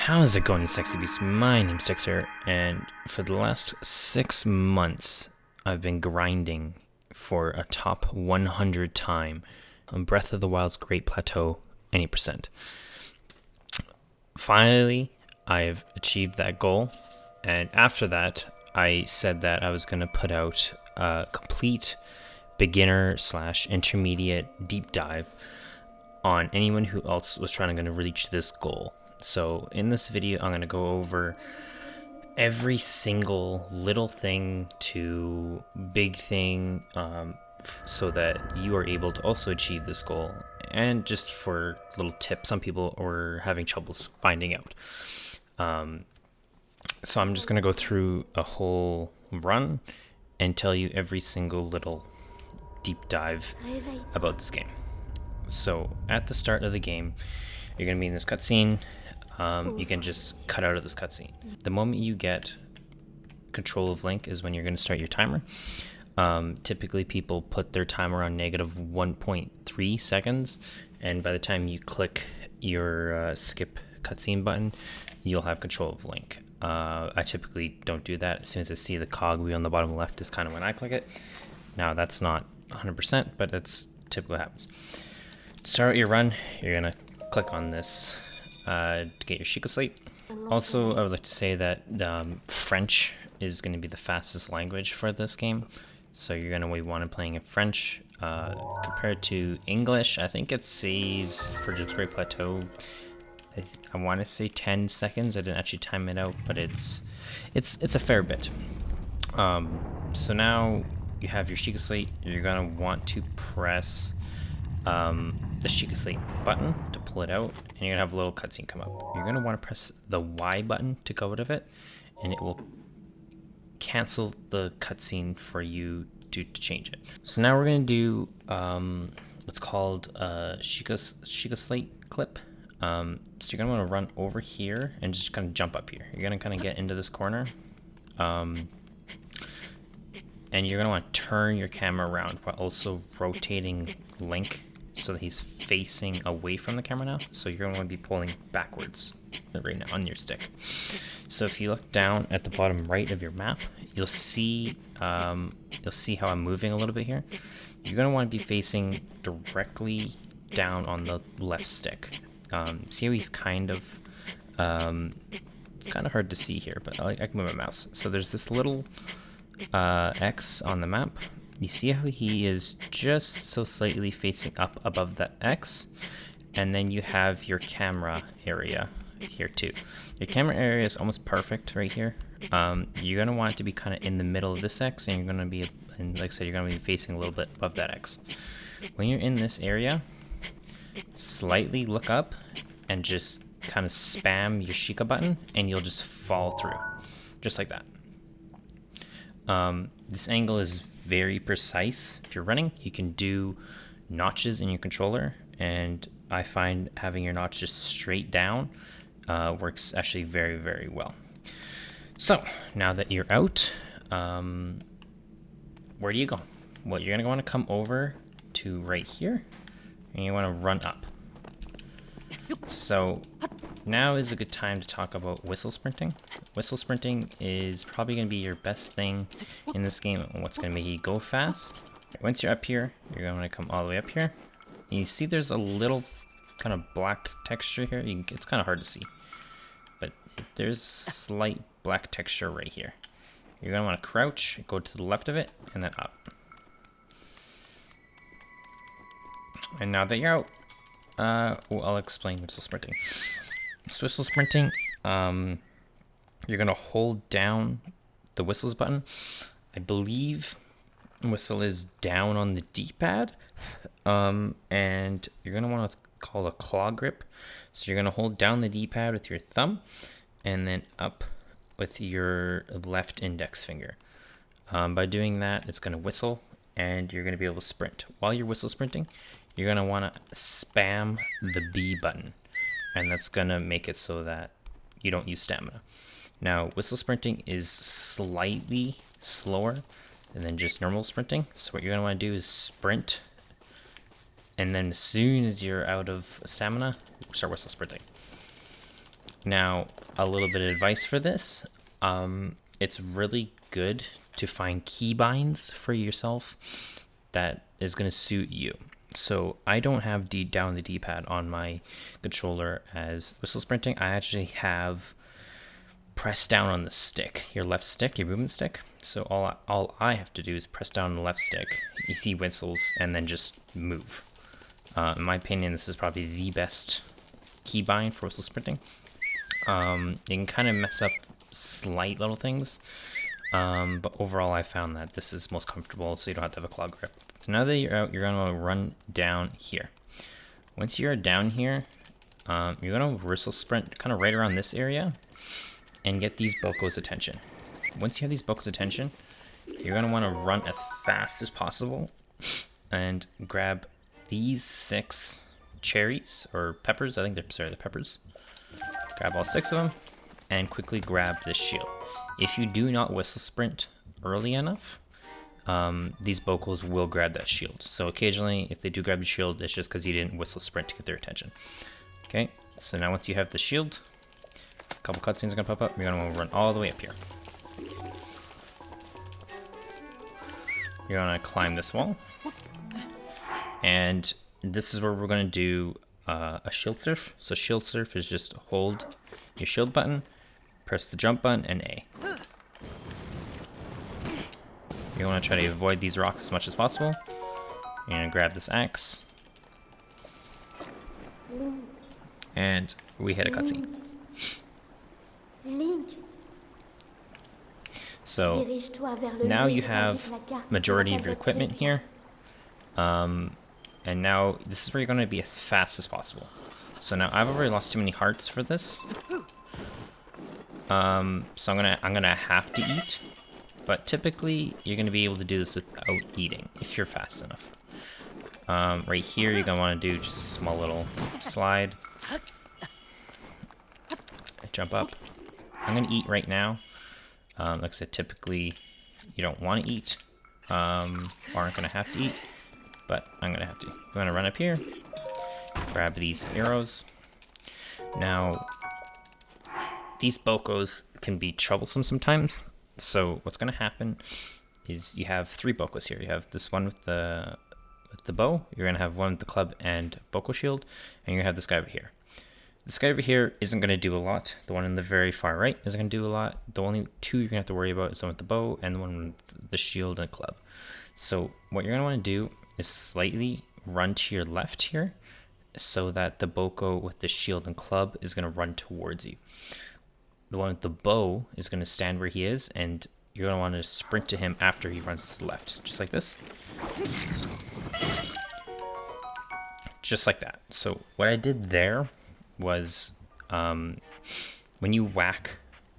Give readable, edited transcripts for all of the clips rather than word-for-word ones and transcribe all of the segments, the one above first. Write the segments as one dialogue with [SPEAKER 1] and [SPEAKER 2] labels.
[SPEAKER 1] How's it going, Sexy Beats? My name's Dexter, and for the last 6 months, I've been grinding for a top 100 time on Breath of the Wild's Great Plateau, any percent. Finally, I've achieved that goal, and after that, I said that I was going to put out a complete beginner / intermediate deep dive on anyone who else was trying to reach this goal. So in this video, I'm going to go over every single little thing to big thing so that you are able to also achieve this goal. And just for little tips, some people are having troubles finding out. So I'm just going to go through a whole run and tell you every single little deep dive about this game. So at the start of the game, you're going to be in this cutscene. You can just cut out of this cutscene. The moment you get control of Link is when you're going to start your timer. Typically people put their timer on negative 1.3 seconds, and by the time you click your skip cutscene button, you'll have control of Link. I typically don't do that. As soon as I see the cog wheel on the bottom left is kind of when I click it. Now that's not 100%, but that's typically what happens. To start your run, you're going to click on this to get your Sheikah Slate. Also, I would like to say that French is going to be the fastest language for this game, so you're going to want to playing in French. Compared to English, I think it saves for just Great Plateau. I want to say 10 seconds. I didn't actually time it out, but it's a fair bit. So now you have your Sheikah Slate. You're going to want to press the Sheikah Slate button to pull it out, and you're gonna have a little cutscene come up. You're gonna want to press the Y button to go out of it, and it will cancel the cutscene for you to change it. So now we're gonna do what's called a Sheikah Slate clip. So you're gonna want to run over here and just kind of jump up here. You're gonna kind of get into this corner, and you're gonna want to turn your camera around while also rotating Link so that he's facing away from the camera now. So you're going to want to be pulling backwards right now on your stick. So if you look down at the bottom right of your map, you'll see how I'm moving a little bit here. You're going to want to be facing directly down on the left stick. See how he's kind of it's kind of hard to see here, but I can move my mouse. So there's this little X on the map. You see how he is just so slightly facing up above that X, and then you have your camera area here too. Your camera area is almost perfect right here. You're gonna want it to be kind of in the middle of this X, and you're gonna be, and like I said, you're gonna be facing a little bit above that X. When you're in this area, slightly look up and just kind of spam your Sheikah button, and you'll just fall through, just like that. This angle is very precise. If you're running, you can do notches in your controller, and I find having your notch just straight down works actually very, very well. So now that you're out, where do you go? Well, you're gonna want to come over to right here, and you want to run up. So now is a good time to talk about whistle sprinting. Whistle sprinting is probably going to be your best thing in this game, and what's going to make you go fast. Once you're up here, you're going to come all the way up here. And you see there's a little kind of black texture here. It's kind of hard to see, but there's slight black texture right here. You're going to want to crouch, go to the left of it, and then up. And now that you're out, I'll explain whistle sprinting. So whistle sprinting, you're gonna hold down the whistles button. I believe whistle is down on the D-pad, and you're gonna want what's called a claw grip. So you're gonna hold down the D-pad with your thumb, and then up with your left index finger. By doing that, it's gonna whistle, and you're gonna be able to sprint. While you're whistle sprinting, you're gonna wanna spam the B button, and that's gonna make it so that you don't use stamina. Now, whistle sprinting is slightly slower than just normal sprinting. So what you're gonna wanna do is sprint, and then as soon as you're out of stamina, start whistle sprinting. Now, a little bit of advice for this. It's really good to find keybinds for yourself that is going to suit you. So I don't have down the D-pad on my controller as whistle sprinting. I actually have press down on the stick, your left stick, your movement stick. So all I have to do is press down on the left stick. You see whistles and then just move. In my opinion, this is probably the best keybind for whistle sprinting. You can kind of mess up slight little things, but overall I found that this is most comfortable, so you don't have to have a claw grip. So now that you're out, you're going to run down here. Once you're down here, you're going to whistle sprint kind of right around this area and get these Boko's attention. Once you have these Boko's attention, you're going to want to run as fast as possible and grab these 6 cherries or peppers. I think they're peppers. Grab all 6 of them and quickly grab this shield. If you do not whistle sprint early enough, these Bokos will grab that shield. So occasionally, if they do grab the shield, it's just because you didn't whistle sprint to get their attention. Okay, so now once you have the shield, a couple cutscenes are going to pop up. You're going to run all the way up here. You're going to climb this wall. And this is where we're going to do a shield surf. So shield surf is just hold your shield button, press the jump button, and A. You want to try to avoid these rocks as much as possible. You're going to grab this axe. And we hit a cutscene. So now you have majority of your equipment here. And now this is where you're going to be as fast as possible. So now I've already lost too many hearts for this. So I'm gonna have to eat. But typically you're gonna be able to do this without eating if you're fast enough. Right here you're gonna want to do just a small little slide. Jump up. I'm gonna eat right now. Like I said, typically you don't want to eat, or aren't gonna have to eat. But I'm gonna have to. I'm gonna run up here, grab these arrows. Now, these Bokos can be troublesome sometimes. So what's gonna happen is you have 3 Bokos here. You have this one with the bow. You're gonna have one with the club and Boko shield, and you're gonna have this guy over here. This guy over here isn't gonna do a lot. The one in the very far right isn't gonna do a lot. The only 2 you're gonna have to worry about is the one with the bow and the one with the shield and club. So what you're gonna want to do is slightly run to your left here so that the Boko with the shield and club is going to run towards you. The one with the bow is going to stand where he is, and you're going to want to sprint to him after he runs to the left, just like this. Just like that. So what I did there was when you whack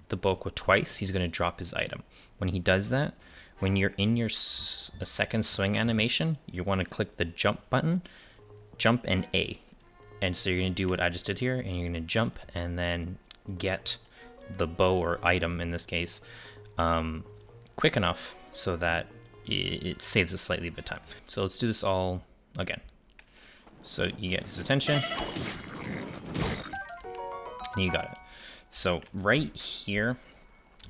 [SPEAKER 1] the Boko twice, he's going to drop his item. When he does that, when you're in your second swing animation, you want to click the jump button, jump and A. And so you're going to do what I just did here, and you're going to jump and then get the bow or item, in this case, quick enough so that it saves us slightly a bit of time. So let's do this all again. So you get his attention, and you got it. So right here,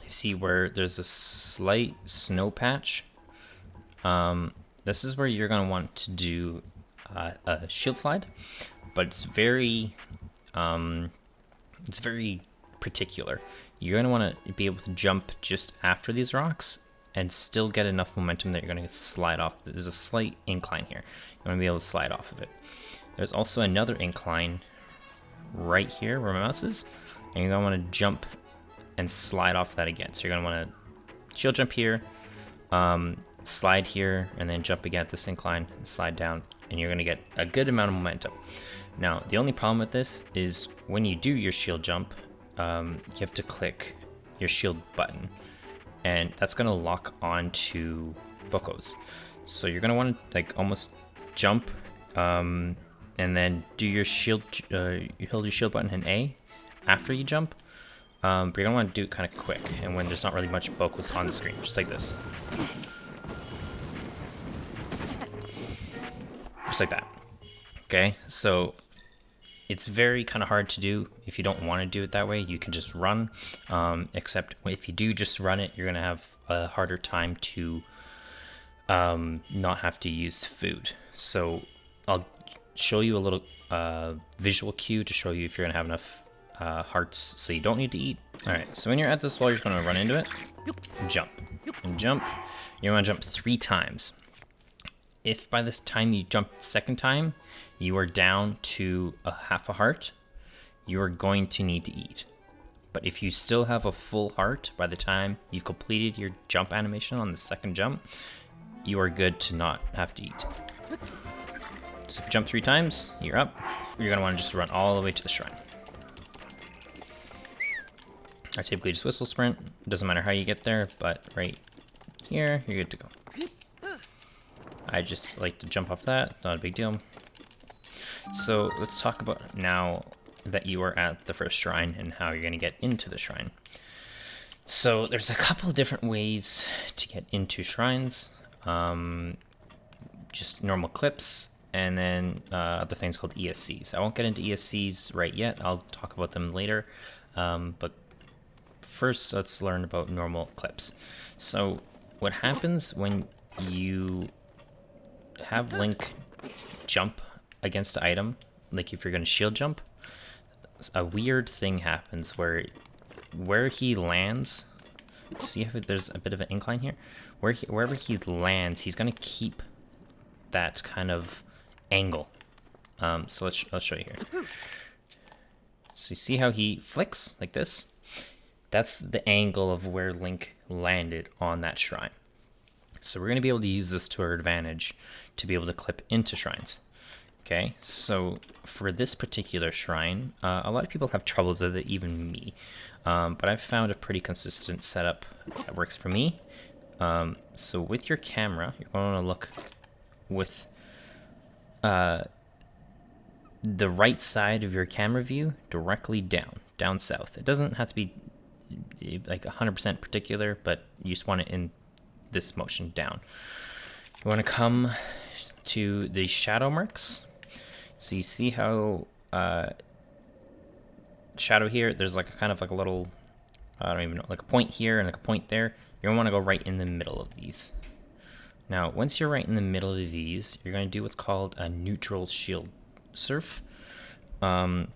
[SPEAKER 1] you see where there's a slight snow patch. This is where you're going to want to do a shield slide, but it's very particular. You're going to want to be able to jump just after these rocks and still get enough momentum that you're going to slide off. There's a slight incline here. You want to be able to slide off of it. There's also another incline right here where my mouse is, and you're going to want to jump and slide off that again. So you're going to want to shield jump here, slide here, and then jump again at this incline and slide down, and you're going to get a good amount of momentum. Now, the only problem with this is when you do your shield jump, you have to click your shield button, and that's going to lock onto Bokos. So you're going to want to like almost jump, and then do your shield, you hold your shield button and A after you jump. But you're going to want to do it kind of quick, and when there's not really much Bokos on the screen, just like this. Just like that. Okay, so it's very kind of hard to do if you don't want to do it that way. You can just run, except if you do just run it, you're going to have a harder time to not have to use food. So I'll show you a little visual cue to show you if you're going to have enough hearts so you don't need to eat. Alright, so when you're at this wall, you're just going to run into it, jump, and jump. You want to jump 3 times. If by this time you jump the second time, you are down to a half a heart, you are going to need to eat. But if you still have a full heart by the time you've completed your jump animation on the second jump, you are good to not have to eat. So if you jump 3 times, you're up. You're going to want to just run all the way to the shrine. I typically just whistle sprint. It doesn't matter how you get there, but right here, you're good to go. I just like to jump off that, not a big deal. So let's talk about now that you are at the first shrine and how you're going to get into the shrine. So there's a couple of different ways to get into shrines. Just normal clips, and then other things called ESCs. I won't get into ESCs right yet. I'll talk about them later. But first, let's learn about normal clips. So what happens when you have Link jump against an item, like if you're going to shield jump, a weird thing happens where he lands. See how there's a bit of an incline here? Wherever he lands, he's going to keep that kind of angle. So let's show you here. So you see how he flicks like this? That's the angle of where Link landed on that shrine. So we're going to be able to use this to our advantage to be able to clip into shrines. Okay, so for this particular shrine, a lot of people have troubles with it, even me. But I've found a pretty consistent setup that works for me. So with your camera, you're going to look with the right side of your camera view directly down south. It doesn't have to be like 100% particular, but you just want it in this motion down. You want to come to the shadow marks. So you see how shadow here, there's like a kind of like a little, I don't even know, like a point here and like a point there. You're going to want to go right in the middle of these. Now, once you're right in the middle of these, you're going to do what's called a neutral shield surf. Or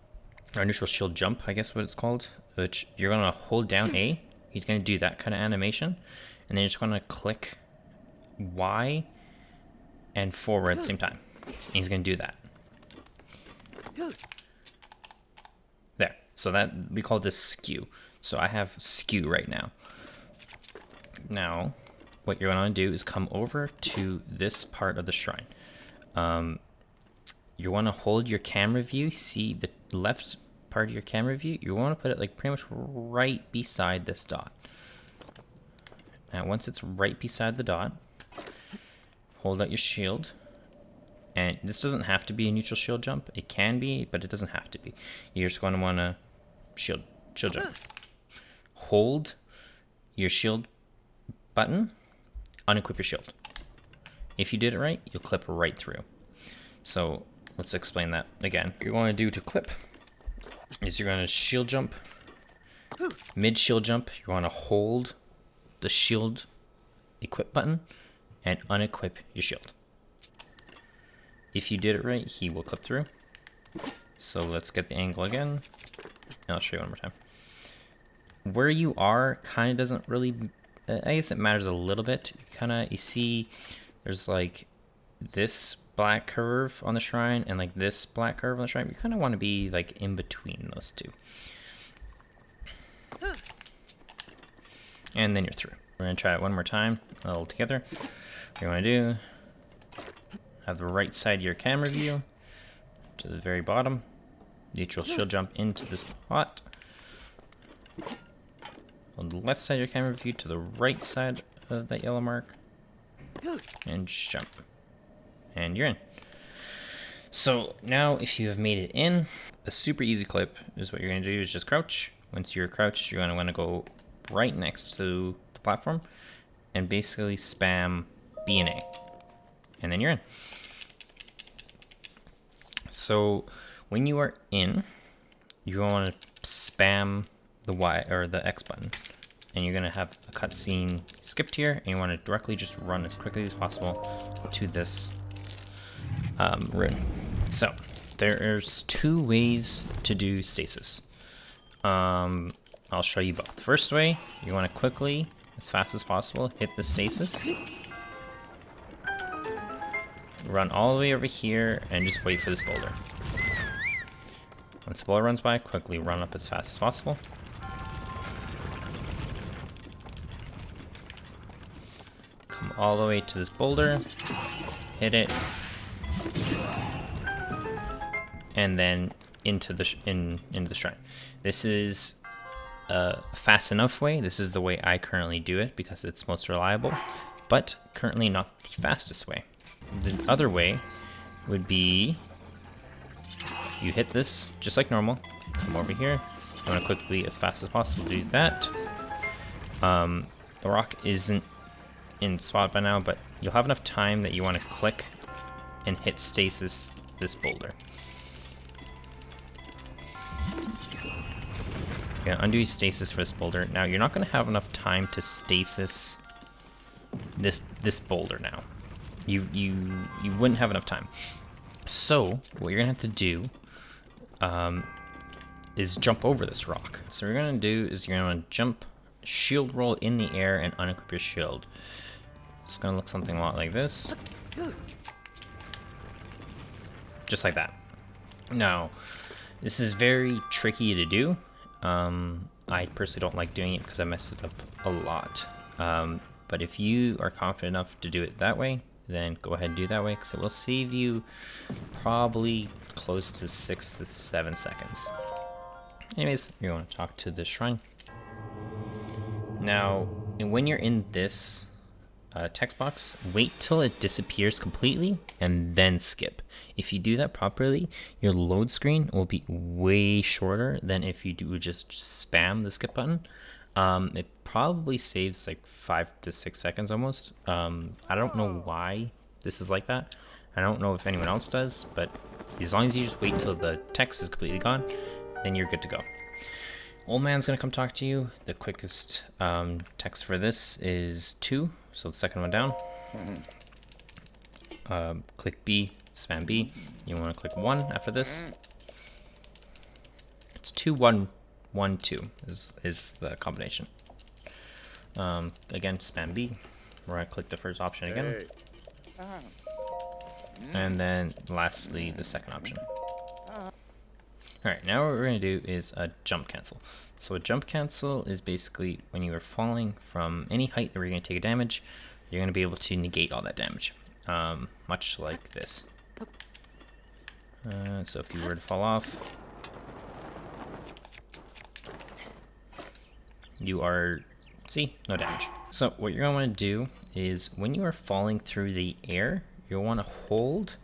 [SPEAKER 1] neutral shield jump, I guess what it's called. Which you're going to hold down A. He's going to do that kind of animation. And then you're just going to click Y and forward at the same time. And he's going to do that. There. So that, we call this Skew. So I have Skew right now. Now, what you're going to do is come over to this part of the shrine. You want to hold your camera view. See the left part of your camera view? You want to put it like pretty much right beside this dot. Now, once it's right beside the dot, hold out your shield. And this doesn't have to be a neutral shield jump. It can be, but it doesn't have to be. You're just going to want to shield jump. Hold your shield button, unequip your shield. If you did it right, you'll clip right through. So let's explain that again. What you're going to do to clip is you're going to shield jump. Mid shield jump, you're going to hold the shield equip button and unequip your shield. If you did it right, he will clip through. So let's get the angle again. And I'll show you one more time. Where you are kind of doesn't really, I guess it matters a little bit. You see there's like this black curve on the shrine and like this black curve on the shrine. You kind of want to be like in between those two. And then you're through. We're going to try it one more time, all together. What you want to do, have the right side of your camera view to the very bottom. Neutral shield jump into this spot. On the left side of your camera view to the right side of that yellow mark. And just jump. And you're in. So now if you have made it in, a super easy clip is what you're going to do is just crouch. Once you're crouched, you're going to want to go right next to the platform and basically spam B and A. And then you're in. So When you are in, you want to spam the Y or the X button, and you're gonna have a cutscene skipped here, and you want to directly just run as quickly as possible to this rune. So there's 2 ways to do stasis. I'll show you both. First way, you want to quickly, as fast as possible, hit the stasis. Run all the way over here and just wait for this boulder. Once the boulder runs by, quickly run up as fast as possible. Come all the way to this boulder, hit it, and then into the shrine. This is a fast enough way. This is the way I currently do it because it's most reliable, but currently not the fastest way. The other way would be you hit this just like normal, come over here. I'm gonna quickly, as fast as possible, do that. The rock isn't in spot by now, but you'll have enough time that you want to click and hit stasis this boulder. You're gonna undo stasis for this boulder. Now you're not gonna have enough time to stasis this boulder now. You wouldn't have enough time. So what you're gonna have to do is jump over this rock. So what you're gonna do is you're gonna jump, shield roll in the air, and unequip your shield. It's gonna look something a lot like this. Just like that. Now, this is very tricky to do. I personally don't like doing it because I mess it up a lot. But if you are confident enough to do it that way, then go ahead and do it that way, because it will save you probably close to 6 to 7 seconds. Anyways, you want to talk to the shrine. Now, when you're in this text box, wait till it disappears completely and then skip. If you do that properly, your load screen will be way shorter than if you do just spam the skip button. It probably saves like 5 to 6 seconds almost. I don't know why this is like that. I don't know if anyone else does, but as long as you just wait till the text is completely gone, then you're good to go. Old man's gonna come talk to you. The quickest text for this is 2, so the second one down. Click B, spam B. You want to click 1 after this. It's 2, 1, 1, 2 is the combination. Again, spam B. We're gonna click the first option again. And then lastly, the second option. Alright, now what we're going to do is a jump cancel. So a jump cancel is basically when you are falling from any height where you're going to take a damage, you're going to be able to negate all that damage. Much like this. So if you were to fall off, you are, see, no damage. So what you're going to want to do is when you are falling through the air, you'll want to hold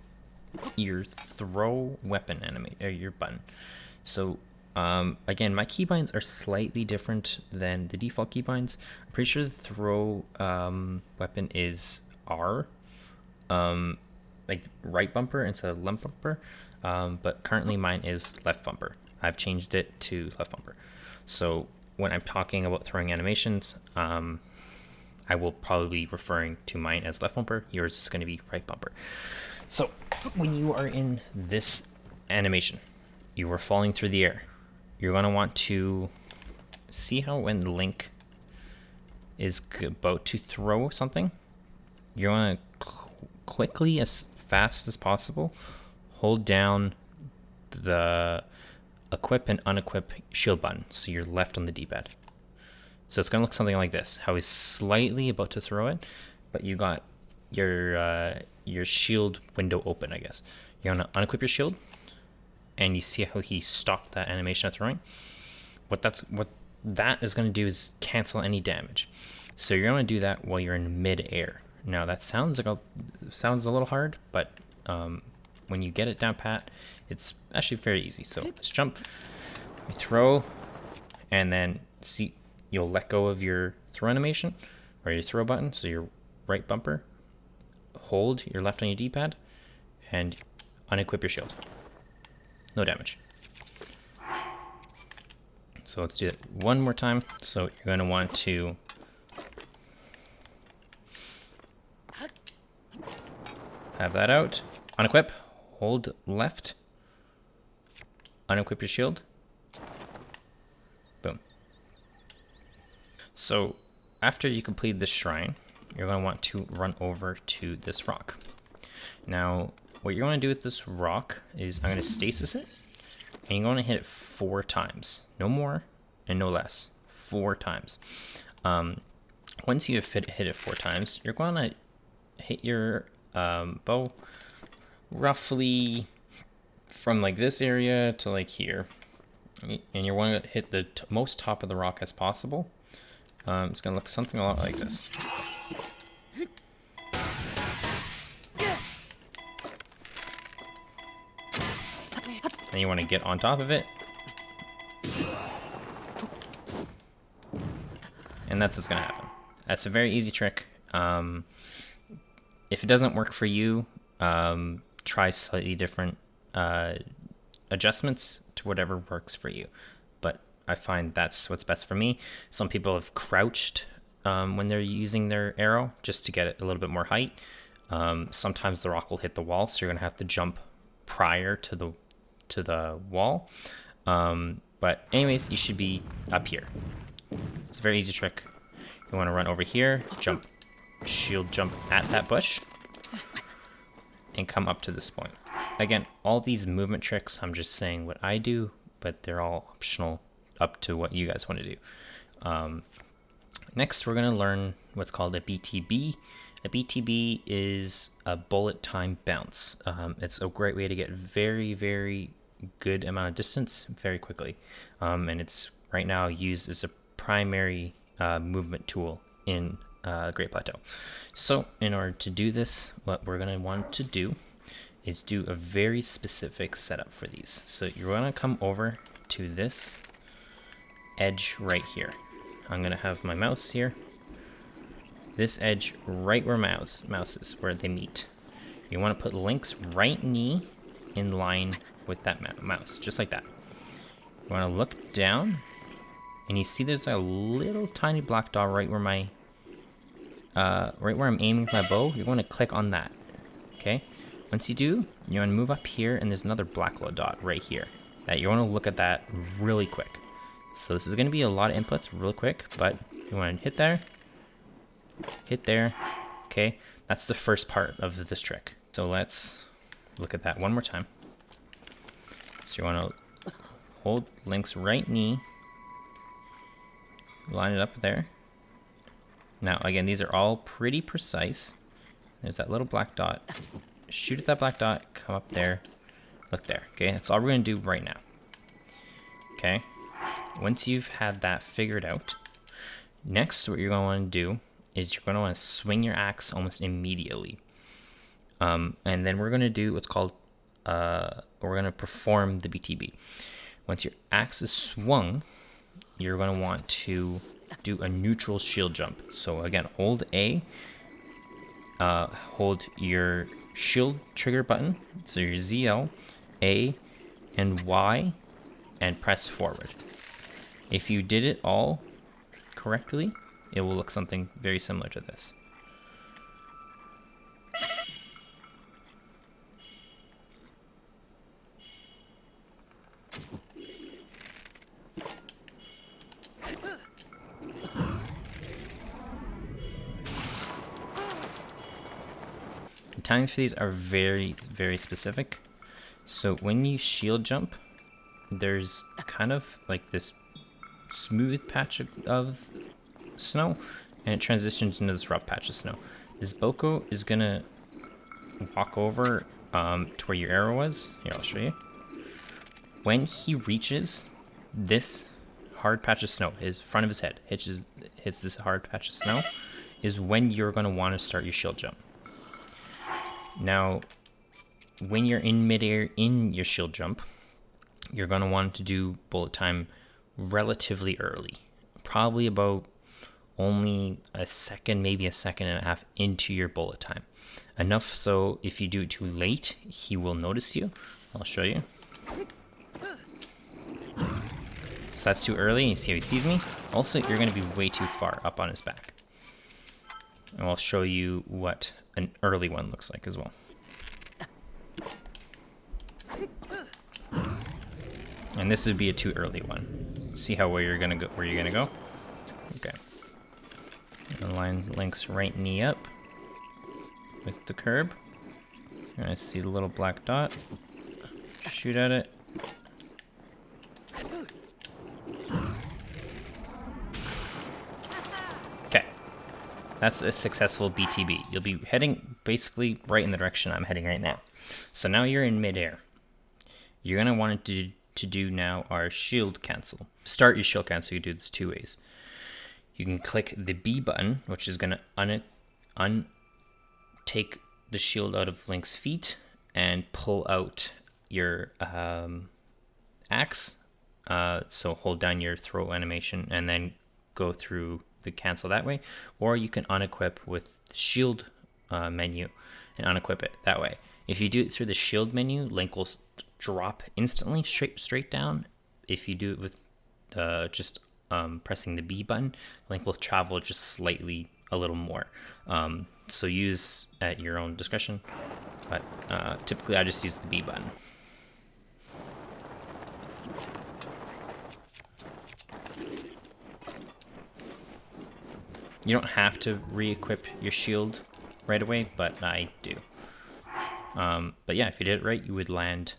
[SPEAKER 1] your throw weapon your button. So again, my keybinds are slightly different than the default keybinds. I'm pretty sure the throw weapon is R, like right bumper instead of left bumper, but currently mine is left bumper. I've changed it to left bumper. So when I'm talking about throwing animations, I will probably be referring to mine as left bumper. Yours is going to be right bumper. So when you are in this animation, you are falling through the air. You're going to want to see how when Link is about to throw something, you're going to quickly, as fast as possible, hold down the equip and unequip shield button, so you're left on the D-pad. So it's going to look something like this, how he's slightly about to throw it, but you got your shield window open, I guess. You're going to unequip your shield, and you see how he stopped that animation of throwing. What that is going to do is cancel any damage. So you're going to do that while you're in mid-air. Now that sounds a little hard, but when you get it down pat, it's actually very easy. So let's jump, you throw, and then see, you'll let go of your throw animation or your throw button, so your right bumper, hold your left on your D-pad, and unequip your shield. no damage. So let's do it one more time. So you're going to want to have that out. Unequip. Hold left. Unequip your shield. Boom. So after you complete this shrine, you're going to want to run over to this rock. Now, what you're going to do with this rock is I'm going to stasis it, and you're going to hit it 4 times. No more and no less. 4 times. Once you have hit it 4 times, you're going to hit your bow roughly from like this area to like here. And you want to hit the most top of the rock as possible. It's going to look something a lot like this. And you want to get on top of it. And that's what's going to happen. That's a very easy trick. If it doesn't work for you, try slightly different adjustments to whatever works for you. But I find that's what's best for me. Some people have crouched when they're using their arrow just to get it a little bit more height. Sometimes the rock will hit the wall, so you're going to have to jump prior to the wall. But anyways, you should be up here. It's a very easy trick. You want to run over here, jump, shield jump at that bush, and come up to this point. Again, all these movement tricks, I'm just saying what I do, but they're all optional up to what you guys want to do. Next, we're going to learn what's called a BTB. A BTB is a bullet time bounce. It's a great way to get very, very good amount of distance very quickly. And it's right now used as a primary movement tool in Great Plateau. So in order to do this, what we're going to want to do is do a very specific setup for these. So you're going to come over to this edge right here. I'm going to have my mouse here. This edge right where mouse is, where they meet. You want to put Link's right knee in line with that mouse, just like that. You want to look down, and you see there's a little tiny black dot right where my right where I'm aiming my bow. You want to click on that. Okay. Once you do, you want to move up here, and there's another black little dot right here. That you want to look at that really quick. So this is going to be a lot of inputs really quick, but you want to hit there, okay? That's the first part of this trick. So let's look at that one more time. So you want to hold Link's right knee, line it up there. Now, again, these are all pretty precise. There's that little black dot. Shoot at that black dot, come up there, look there, okay? That's all we're going to do right now, okay? Once you've had that figured out, next what you're going to want to do is you're going to want to swing your axe almost immediately. And then we're going to do what's called, we're going to perform the BTB. Once your axe is swung, you're going to want to do a neutral shield jump. So again, hold A, hold your shield trigger button, so your ZL, A, and Y, and press forward. If you did it all correctly, it will look something very similar to this. The timings for these are very, very specific. So when you shield jump, there's kind of like this smooth patch of snow, and it transitions into this rough patch of snow. This Boko is gonna walk over to where your arrow was. Here, I'll show you. When he reaches this hard patch of snow, his front of his head hits this hard patch of snow, is when you're gonna want to start your shield jump. Now, when you're in midair in your shield jump, you're going to want to do bullet time relatively early. Probably about only a second, maybe a second and a half into your bullet time. Enough so if you do it too late, he will notice you. I'll show you. So that's too early, you see how he sees me? Also, you're going to be way too far up on his back. And I'll show you what an early one looks like as well. And this would be a too early one. See how where you're gonna go? Okay. And line links right knee up with the curb. And I see the little black dot. Shoot at it. Okay. That's a successful BTB. You'll be heading basically right in the direction I'm heading right now. So now you're in midair. You're gonna want to do now our shield cancel. Start your shield cancel, you do this two ways. You can click the B button, which is gonna take the shield out of Link's feet and pull out your axe. So hold down your throw animation and then go through the cancel that way. Or you can unequip with the shield menu and unequip it that way. If you do it through the shield menu, Link will drop instantly straight down. If you do it with just pressing the B button, Link will travel just slightly a little more. So use at your own discretion, but typically I just use the B button. You don't have to re-equip your shield right away, but I do. But yeah, if you did it right, you would land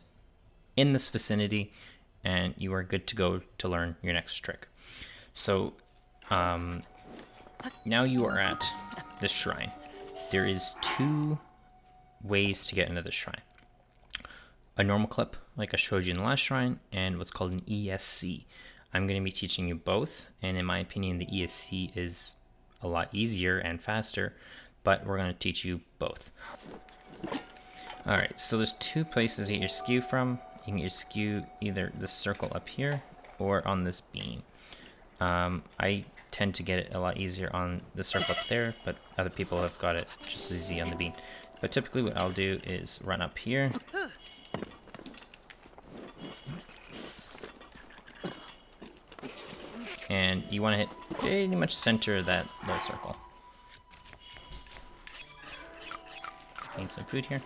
[SPEAKER 1] in this vicinity and you are good to go to learn your next trick. So now you are at this shrine. There is two ways to get into the shrine. A normal clip, like I showed you in the last shrine, and what's called an ESC. I'm going to be teaching you both, and in my opinion, the ESC is a lot easier and faster, but we're going to teach you both. Alright, so there's two places to get your skew from. You can get your skew either this circle up here or on this beam. I tend to get it a lot easier on the circle up there, but other people have got it just as easy on the beam. But typically what I'll do is run up here. And you want to hit pretty much center of that little circle. Need some food here.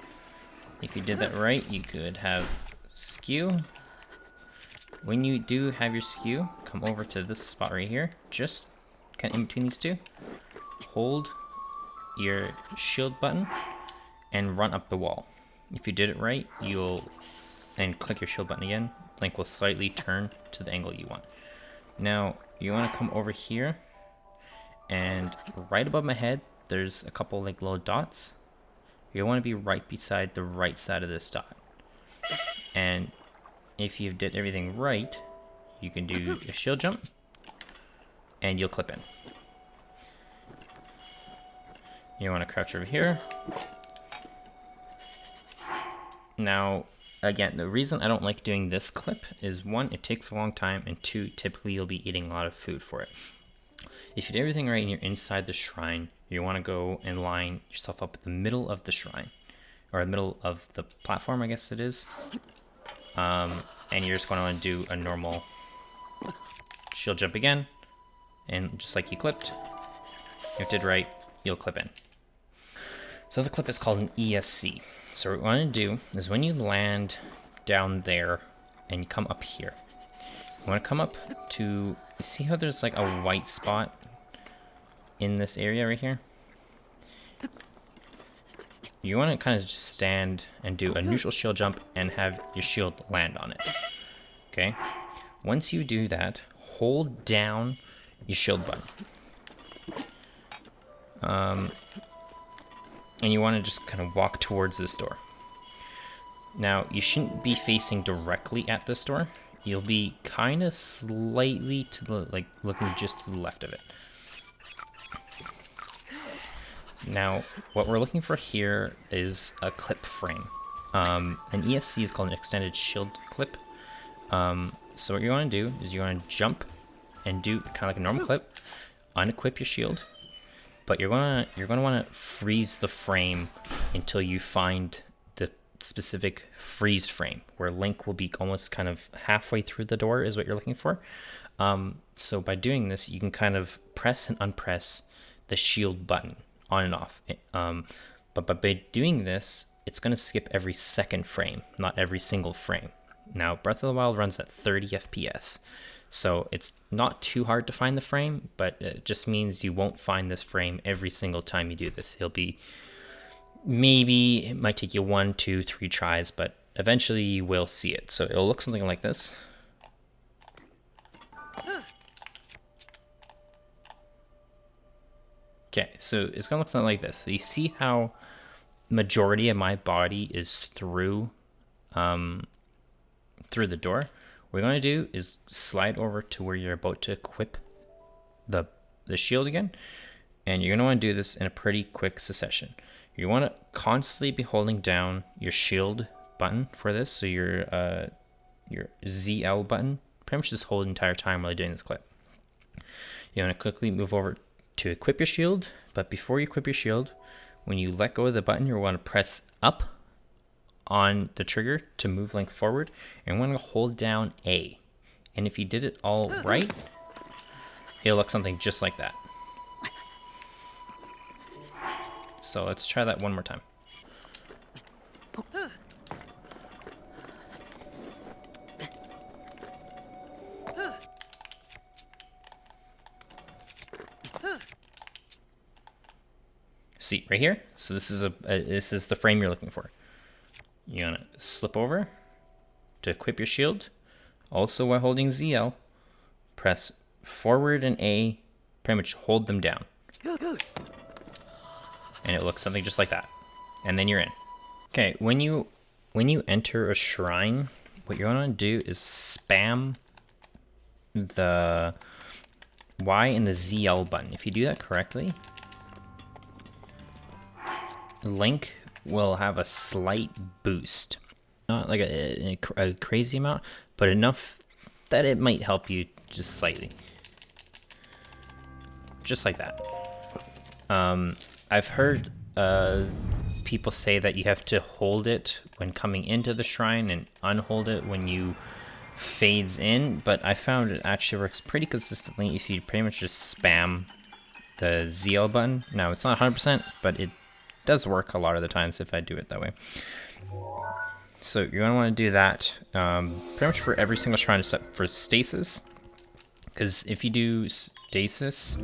[SPEAKER 1] If you did that right, you could have skew. When you do have your skew, come over to this spot right here, just kind of in between these two. Hold your shield button and run up the wall. If you did it right, and click your shield button again, Link will slightly turn to the angle you want. Now, you want to come over here, and right above my head, there's a couple like little dots. You want to be right beside the right side of this dot. And if you did everything right, you can do a shield jump, and you'll clip in. You want to crouch over here. Now, again, the reason I don't like doing this clip is one, it takes a long time, and two, typically you'll be eating a lot of food for it. If you did everything right and you're inside the shrine, you want to go and line yourself up at the middle of the shrine, or the middle of the platform, I guess it is. And you're just going to do a normal shield jump again, and just like you clipped, if you did right, you'll clip in. So the clip is called an ESC. So what you want to do is when you land down there and you come up here, you want to come up to, you see how there's like a white spot in this area right here? You want to kind of just stand and do a neutral shield jump and have your shield land on it. Okay? Once you do that, hold down your shield button. And you want to just kind of walk towards this door. Now, you shouldn't be facing directly at this door. You'll be kind of slightly to the, like, looking just to the left of it. Now, what we're looking for here is a clip frame. An ESC is called an extended shield clip. So what you want to do is you want to jump and do kind of like a normal clip, unequip your shield, but you're gonna want to freeze the frame until you find specific freeze frame where Link will be almost kind of halfway through the door is what you're looking for. So by doing this, you can kind of press and unpress the shield button on and off. But by doing this, it's going to skip every second frame, not every single frame. Now, Breath of the Wild runs at 30 FPS, so it's not too hard to find the frame, but it just means you won't find this frame every single time you do this. Maybe it might take you 1, 2, 3 tries, but eventually you will see it. So it'll look something like this. Okay, so it's gonna look something like this. So you see how majority of my body is through the door. What we're going to do is slide over to where you're about to equip the shield again, and you're going to want to do this in a pretty quick succession. You want to constantly be holding down your shield button for this, so your ZL button, pretty much just hold the entire time while you're doing this clip. You want to quickly move over to equip your shield, but before you equip your shield, when you let go of the button, you want to press up on the trigger to move Link forward, and you want to hold down A. And if you did it all right, it'll look something just like that. So let's try that one more time. See right here. So this is the frame you're looking for. You want to slip over to equip your shield. Also, while holding ZL, press forward and A. Pretty much hold them down, and it looks something just like that. And then you're in. Okay, when you enter a shrine, what you're gonna do is spam the Y and the ZL button. If you do that correctly, Link will have a slight boost. Not like a crazy amount, but enough that it might help you just slightly. Just like that. I've heard people say that you have to hold it when coming into the shrine and unhold it when you fades in, but I found it actually works pretty consistently if you pretty much just spam the ZL button. Now, it's not 100%, but it does work a lot of the times if I do it that way. So you're going to want to do that pretty much for every single shrine except for Stasis. Because if you do Stasis,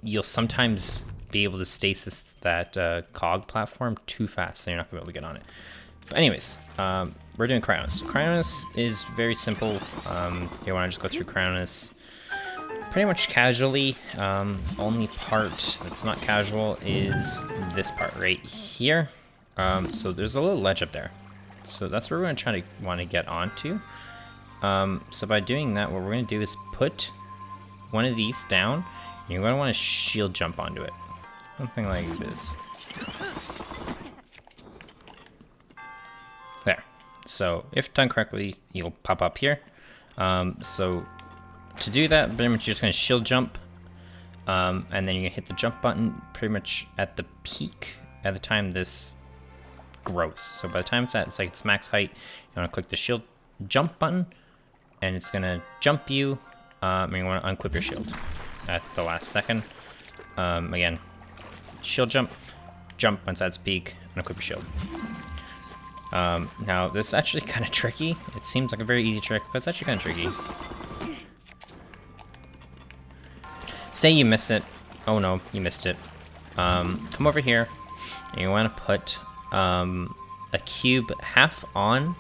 [SPEAKER 1] you'll sometimes be able to stasis that cog platform too fast, so you're not going to be able to get on it. But anyways, we're doing Cryonis. Cryonis is very simple. You want to just go through Cryonis pretty much casually. Only part that's not casual is this part right here. So there's a little ledge up there. So that's where we're going to want to get onto. So by doing that, what we're going to do is put one of these down. And you're going to want to shield jump onto it. Something like this. There. So if done correctly, you'll pop up here. So to do that, pretty much you're just going to shield jump. And then you're going to hit the jump button pretty much at the peak at the time this grows. So by the time it's at its max height, you want to click the shield jump button, and it's going to jump you. And you want to unequip your shield at the last second. Again, shield jump, jump once that's peak, and equip your shield. Now, this is actually kind of tricky. It seems like a very easy trick, but it's actually kind of tricky. Say you miss it. Oh no, you missed it. Come over here, and you want to put a cube half on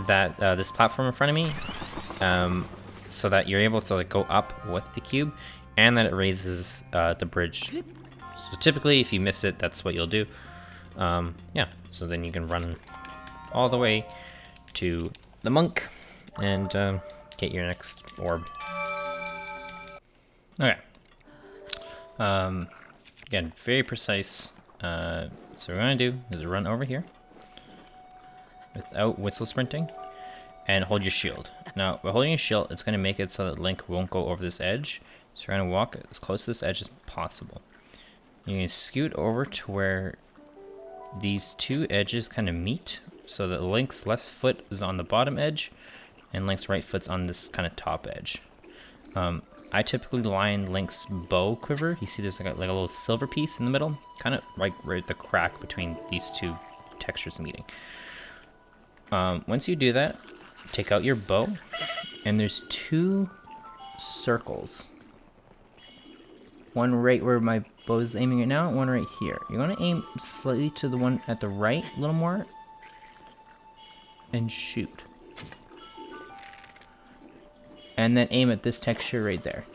[SPEAKER 1] that this platform in front of me, so that you're able to go up with the cube, and that it raises the bridge. So typically, if you miss it, that's what you'll do. Yeah, so then you can run all the way to the monk and get your next orb. Okay. Again, very precise. So what we're going to do is run over here without whistle sprinting and hold your shield. Now, by holding your shield, it's going to make it so that Link won't go over this edge. So you're going to walk as close to this edge as possible. You can scoot over to where these two edges kind of meet, so that Link's left foot is on the bottom edge and Link's right foot's on this kind of top edge. I typically line Link's bow quiver. You see there's like a little silver piece in the middle, kind of right at the crack between these two textures meeting. Once you do that, take out your bow, and there's two circles. One right where my bow is aiming right now, one right here. You're going to aim slightly to the one at the right a little more, and shoot. And then aim at this texture right there.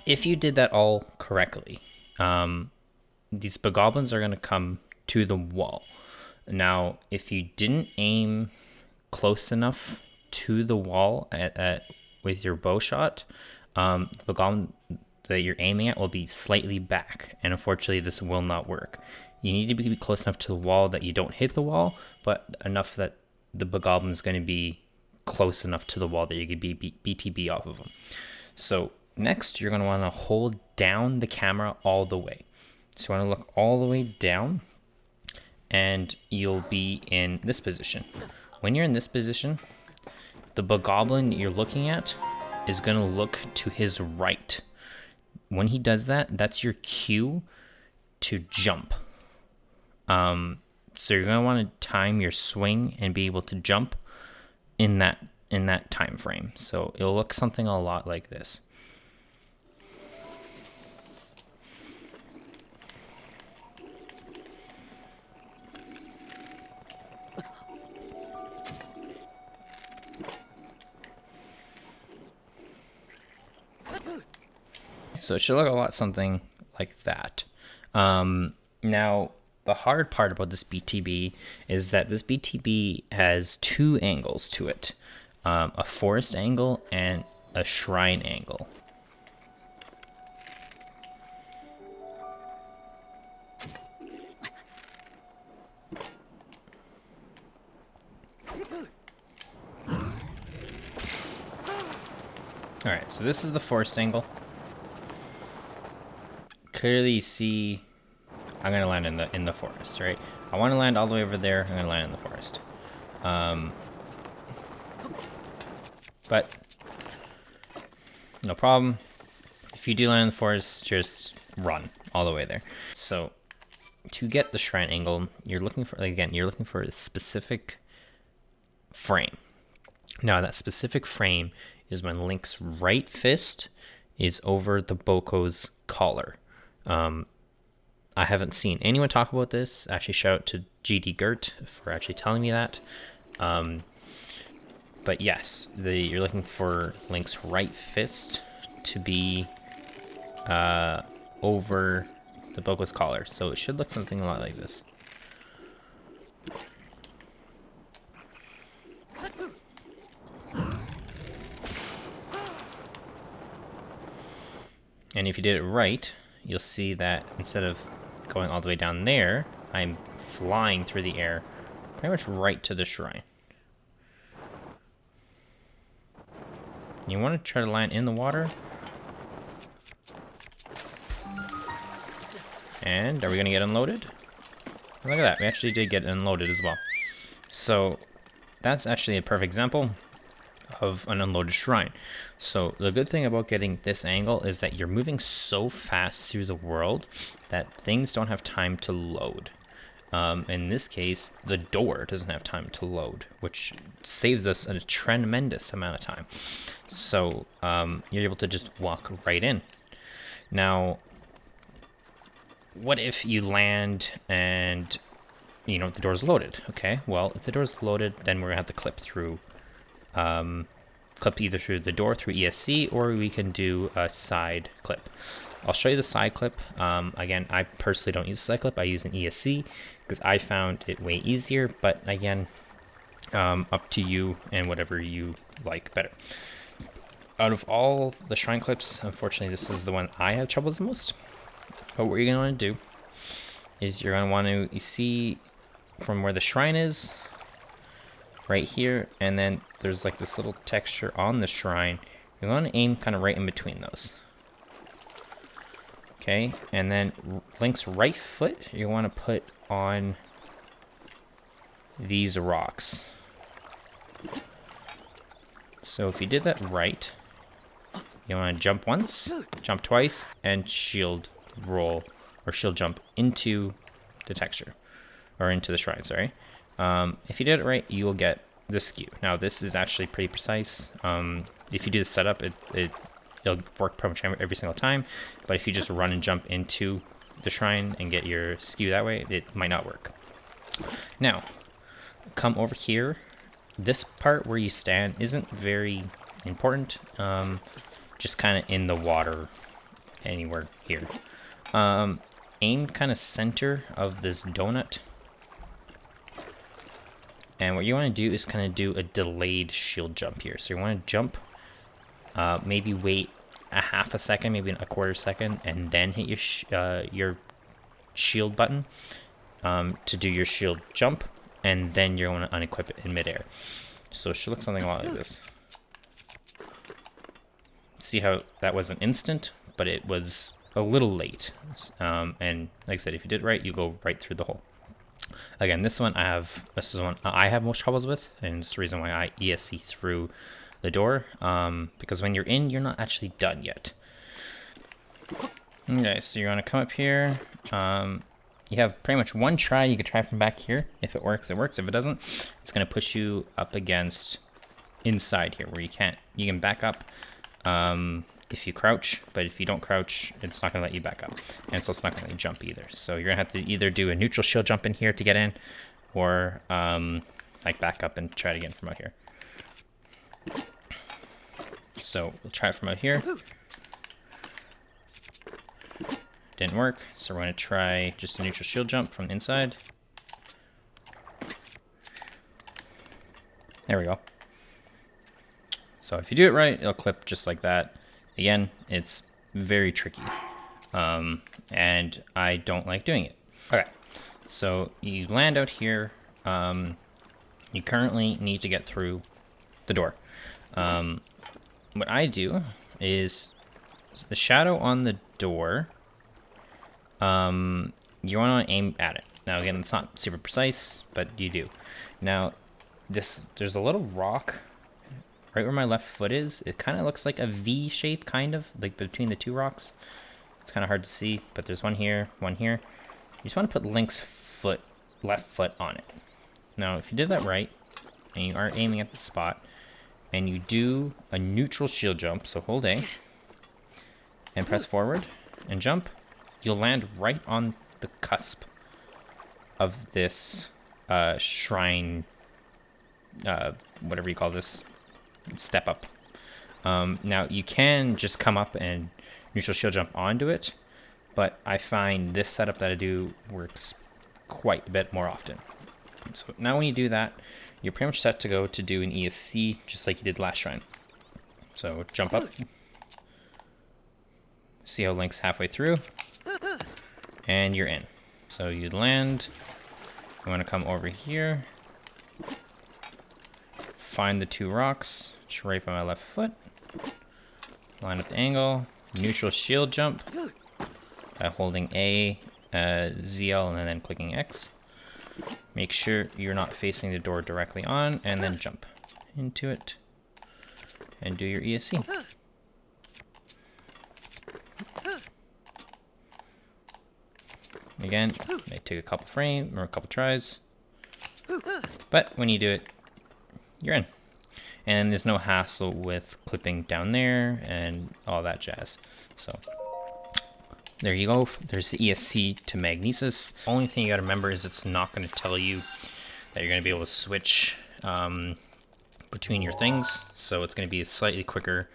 [SPEAKER 1] If you did that all correctly, these bogoblins are going to come to the wall. Now, if you didn't aim close enough to the wall with your bow shot, the bogoblin that you're aiming at will be slightly back, and unfortunately this will not work. You need to be close enough to the wall that you don't hit the wall, but enough that the bogoblin is going to be close enough to the wall that you could be BTB off of them. So next, you're going to want to hold down the camera all the way. So you want to look all the way down, and you'll be in this position. When you're in this position, the bogoblin you're looking at is going to look to his right. When he does that, that's your cue to jump. So you're going to want to time your swing and be able to jump in that time frame. So it'll look something a lot like this. So it should look a lot something like that. Now, the hard part about this BTB is that this BTB has two angles to it. A forest angle and a shrine angle. Alright, so this is the forest angle. Clearly you see I'm gonna land in the forest, right? I want to land all the way over there. I'm gonna land in the forest. But no problem. If you do land in the forest, just run all the way there. So to get the shrine angle, you're looking for a specific frame. Now that specific frame is when Link's right fist is over the Boko's collar. I haven't seen anyone talk about this. Actually, shout out to GD Gert for actually telling me that. But yes, you're looking for Link's right fist to be over the Boko's collar. So it should look something a lot like this. And if you did it right, you'll see that instead of going all the way down there, I'm flying through the air pretty much right to the shrine. You want to try to land in the water. And are we going to get unloaded? Look at that, we actually did get unloaded as well. So that's actually a perfect example of an unloaded shrine. So the good thing about getting this angle is that you're moving so fast through the world that things don't have time to load. In this case, the door doesn't have time to load, which saves us a tremendous amount of time. So you're able to just walk right in. Now, what if you land and the door's loaded? Okay, well, if the door's loaded, then we're gonna have to clip through clip either through the door through ESC, or we can do a side clip. I'll show you the side clip. Again, I personally don't use a side clip. I use an ESC because I found it way easier, but again, up to you and whatever you like better. Out of all the shrine clips, unfortunately, this is the one I have trouble with the most. But what you're going to want to do is you're going to want to, you see from where the shrine is, right here, and then there's like this little texture on the shrine. You're going to aim kind of right in between those. Okay, and then Link's right foot, you want to put on these rocks. So if you did that right, you want to jump once, jump twice, and shield roll, or shield jump into the texture, or into the shrine, sorry. If you did it right, you will get the skew. Now this is actually pretty precise. If you do the setup, it'll work pretty much every single time, but if you just run and jump into the shrine and get your skew that way, it might not work. Now, come over here. This part where you stand isn't very important, just kind of in the water anywhere here. Aim kind of center of this donut, and what you want to do is kind of do a delayed shield jump here. So you want to jump, maybe wait a half a second, maybe a quarter second, and then hit your shield button to do your shield jump, and then you're going to unequip it in midair. So it should look something a lot like this. See how that wasn't instant, but it was a little late. And like I said, if you did it right, you go right through the hole. Again, this is one I have most troubles with, and it's the reason why I ESC through the door, because when you're in, you're not actually done yet. Okay, so you're gonna come up here. You have pretty much one try. You could try from back here. If it works, it works. If it doesn't, it's gonna push you up against inside here, where you can back up if you crouch, but if you don't crouch, it's not gonna let you back up, and so it's not gonna let you jump either. So you're gonna have to either do a neutral shield jump in here to get in, or like back up and try it again from out here. So we'll try it from out here. Didn't work, so we're going to try just a neutral shield jump from inside. There we go. So if you do it right, it'll clip just like that. Again, it's very tricky, and I don't like doing it. Okay, so you land out here. You currently need to get through the door. What I do is the shadow on the door, you want to aim at it. Now again, it's not super precise, but you do. Now there's a little rock right where my left foot is. It kind of looks like a V shape, kind of like between the two rocks. It's kind of hard to see, but there's one here, one here. You just want to put Link's left foot on it. Now if you did that right, and you are aiming at the spot, and you do a neutral shield jump, so hold A, and press forward, and jump, you'll land right on the cusp of this shrine, whatever you call this, step up. Now you can just come up and neutral shield jump onto it, but I find this setup that I do works quite a bit more often. So now when you do that, you're pretty much set to go to do an ESC, just like you did last shrine. So jump up. See how Link's halfway through, and you're in. So you land. You want to come over here, find the two rocks, just right by my left foot, line up the angle, neutral shield jump by holding A, ZL, and then clicking X. Make sure you're not facing the door directly on, and then jump into it and do your ESC. Again, it may take a couple frames or a couple tries, but when you do it, you're in. And there's no hassle with clipping down there and all that jazz. So there you go. There's the ESC to Magnesis. Only thing you gotta remember is it's not gonna tell you that you're gonna be able to switch between your things. So it's gonna be slightly quicker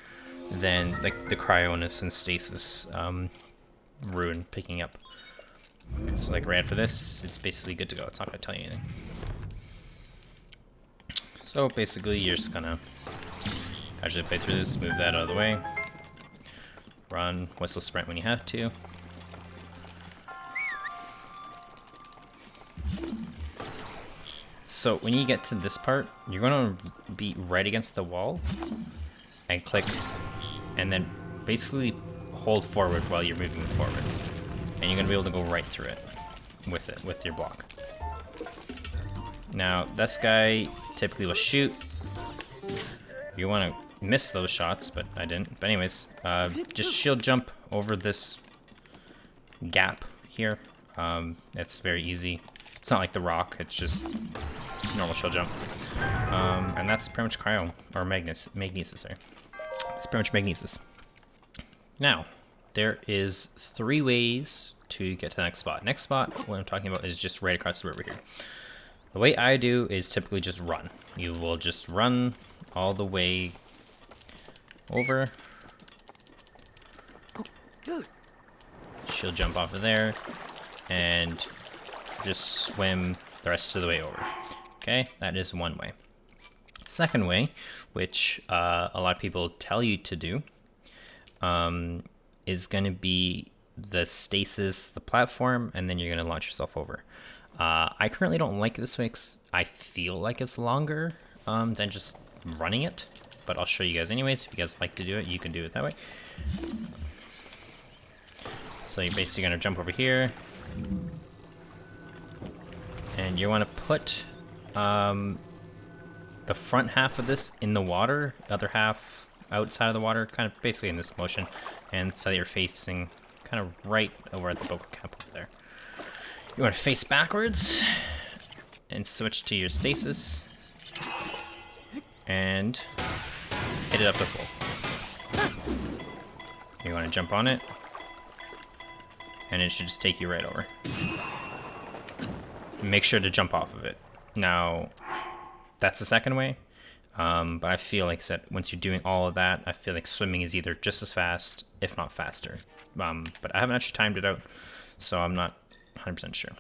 [SPEAKER 1] than like the Cryonis and Stasis rune picking up. So like right for this, it's basically good to go. It's not gonna tell you anything. So basically you're just gonna casually play through this, move that out of the way, run, whistle sprint when you have to. So when you get to this part, you're gonna be right against the wall and click, and then basically hold forward while you're moving this forward. And you're gonna be able to go right through it with your block. Now, this guy typically will shoot. You wanna miss those shots, but I didn't. But anyways, just shield jump over this gap here. It's very easy. It's not like the rock, it's just normal shield jump. And that's pretty much cryo, or magnesis, sorry. It's pretty much magnesis. Now, there is 3 ways to get to the next spot. Next spot, what I'm talking about, is just right across the river here. The way I do is typically just run. You will just run all the way over. Shield jump off of there, and just swim the rest of the way over. Okay, that is one way. Second way, which a lot of people tell you to do, is going to be the Stasis, the platform, and then you're going to launch yourself over. I currently don't like this way because I feel like it's longer than just running it, but I'll show you guys anyways. If you guys like to do it, you can do it that way. So you're basically going to jump over here, and you want to put the front half of this in the water, the other half outside of the water, kind of basically in this motion, and so that you're facing kind of right over at the boat cap over there. You want to face backwards and switch to your stasis and hit it up to full. You want to jump on it, and it should just take you right over. Make sure to jump off of it. Now, that's the second way, but I feel like once you're doing all of that, I feel like swimming is either just as fast, if not faster. But I haven't actually timed it out, so I'm not 100% sure.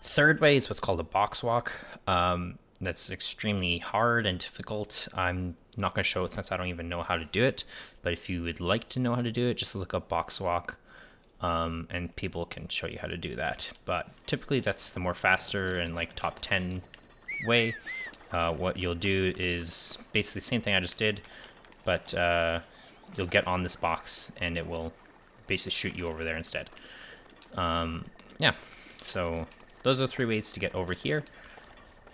[SPEAKER 1] Third way is what's called a box walk. That's extremely hard and difficult. I'm not going to show it since I don't even know how to do it, but if you would like to know how to do it, just look up box walk. And people can show you how to do that. But typically that's the more faster and like top 10 way. What you'll do is basically the same thing I just did, but you'll get on this box and it will basically shoot you over there instead. Yeah, so those are 3 ways to get over here.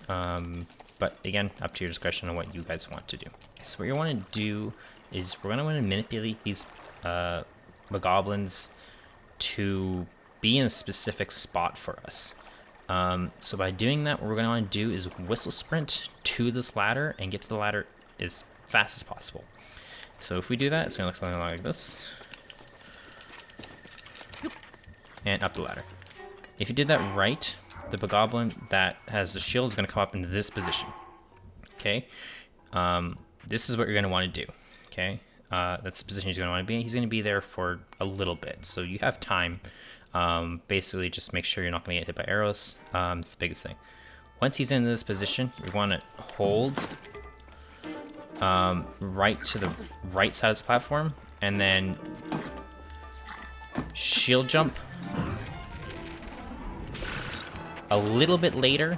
[SPEAKER 1] But again, up to your discretion on what you guys want to do. So what you want to do is we're going to want to manipulate these goblins to be in a specific spot for us. So by doing that, what we're going to want to do is whistle sprint to this ladder and get to the ladder as fast as possible. So if we do that, it's going to look something like this. And up the ladder. If you did that right, the bogoblin that has the shield is going to come up into this position. Okay? This is what you're going to want to do. Okay? That's the position he's going to want to be in. He's going to be there for a little bit, so you have time. Basically, just make sure you're not going to get hit by arrows. It's the biggest thing. Once he's in this position, we want to hold right to the right side of this platform, and then shield jump a little bit later.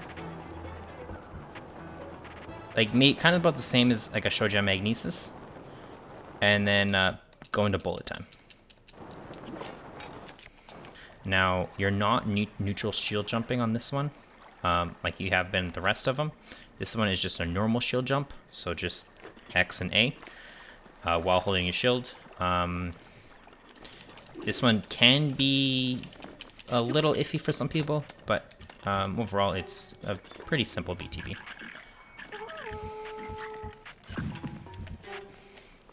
[SPEAKER 1] Like, kind of about the same as like I showed you on Magnesis. And then go into bullet time. Now, you're not neutral shield jumping on this one, like you have been the rest of them. This one is just a normal shield jump, so just X and A while holding your shield. This one can be a little iffy for some people, but overall it's a pretty simple BTB.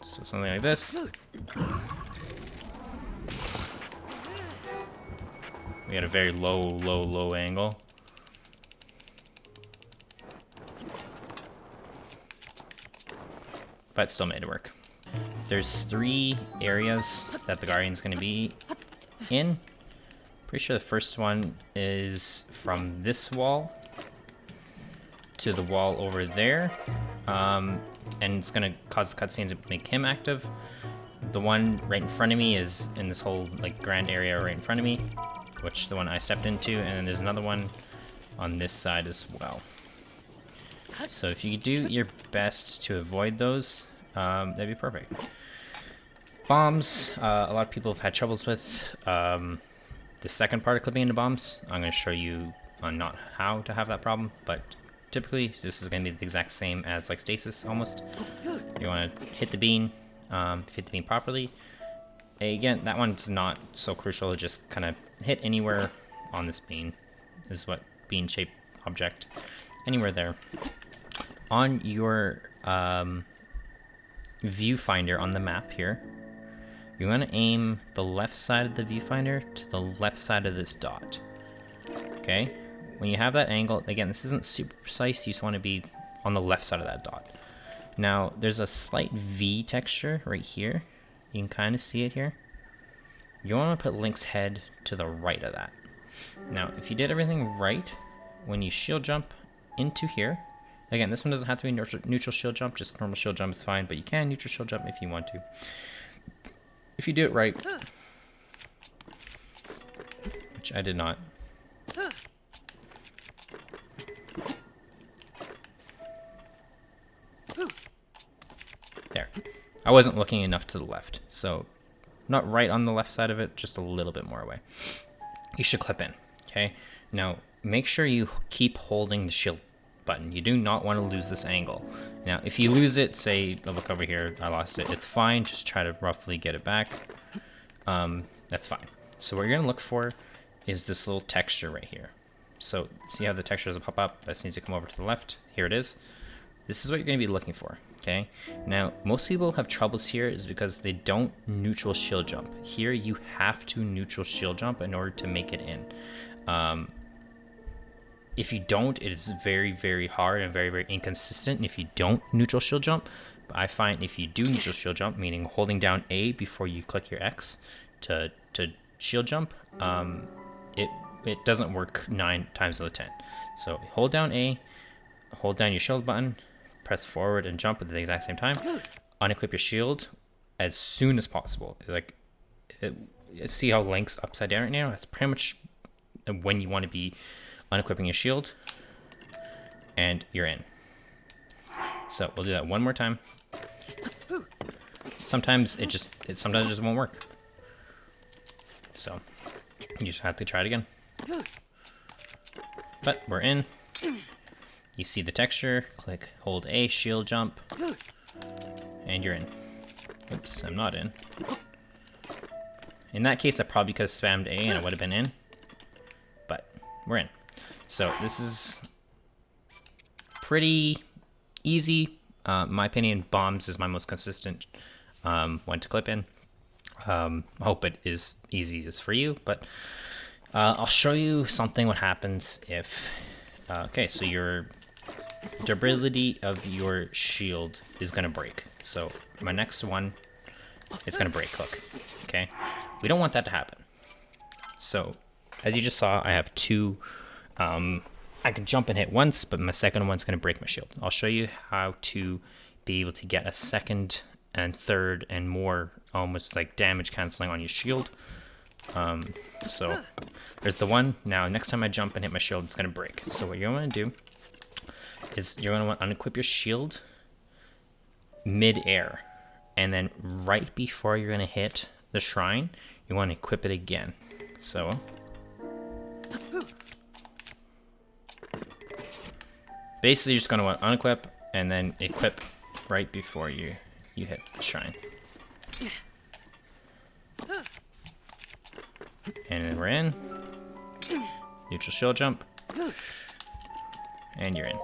[SPEAKER 1] So something like this. We got a very low angle. But still made it work. There's 3 areas that the Guardian's going to be in. Pretty sure the first one is from this wall to the wall over there. And it's going to cause the cutscene to make him active. The one right in front of me is in this whole like grand area right in front of me, which the one I stepped into, and then there's another one on this side as well. So if you do your best to avoid those, that'd be perfect. Bombs, a lot of people have had troubles with the second part of clipping into bombs. I'm going to show you on not how to have that problem, but typically this is going to be the exact same as like Stasis almost. You want to hit the bean, hit the bean properly. Again, that one's not so crucial, just kind of hit anywhere on this bean, is what bean shaped object, anywhere there. On your viewfinder on the map here, you want to aim the left side of the viewfinder to the left side of this dot. Okay? When you have that angle, again, this isn't super precise, you just want to be on the left side of that dot. Now, there's a slight V texture right here. You can kind of see it here. You want to put Link's head to the right of that. Now, if you did everything right, when you shield jump into here, again, this one doesn't have to be neutral shield jump, just normal shield jump is fine, but you can neutral shield jump if you want to. If you do it right, which I did not. There. I wasn't looking enough to the left, so not right on the left side of it, just a little bit more away. You should clip in, okay? Now, make sure you keep holding the shield button. You do not want to lose this angle. Now, if you lose it, say, look over here, I lost it, it's fine, just try to roughly get it back. That's fine. So what you're going to look for is this little texture right here. So, see how the texture doesn't pop up as soon as you come over to the left? Here it is. This is what you're going to be looking for, okay? Now, most people have troubles here is because they don't neutral shield jump. Here, you have to neutral shield jump in order to make it in. If you don't, it is very, very hard and very, very inconsistent. And if you don't neutral shield jump, but I find if you do neutral shield jump, meaning holding down A before you click your X to shield jump, it doesn't work 9 times out of 10. So hold down A, hold down your shield button, press forward and jump at the exact same time. Unequip your shield as soon as possible. Like, see how Link's upside down right now? That's pretty much when you want to be unequipping your shield, and you're in. So we'll do that one more time. Sometimes it just won't work. So you just have to try it again. But we're in. You see the texture, click, hold A, shield jump, and you're in. Oops, I'm not in. In that case, I probably could have spammed A and I would have been in, but we're in. So this is pretty easy. In my opinion, bombs is my most consistent one to clip in. I hope it is easy as for you, but I'll show you something what happens if, okay, so your durability of your shield is gonna break. So my next one, it's gonna break, look, okay? We don't want that to happen. So as you just saw, I have two, I can jump and hit once, but my second one's gonna break my shield. I'll show you how to be able to get a second and third and more almost like damage canceling on your shield. So there's the one. Now next time I jump and hit my shield, it's gonna break. So what you're gonna do is you're gonna want to unequip your shield mid-air, and then right before you're gonna hit the shrine, you want to equip it again. So basically, you're just gonna want to unequip and then equip right before you hit the shrine. And then we're in. Neutral shield jump. And you're in.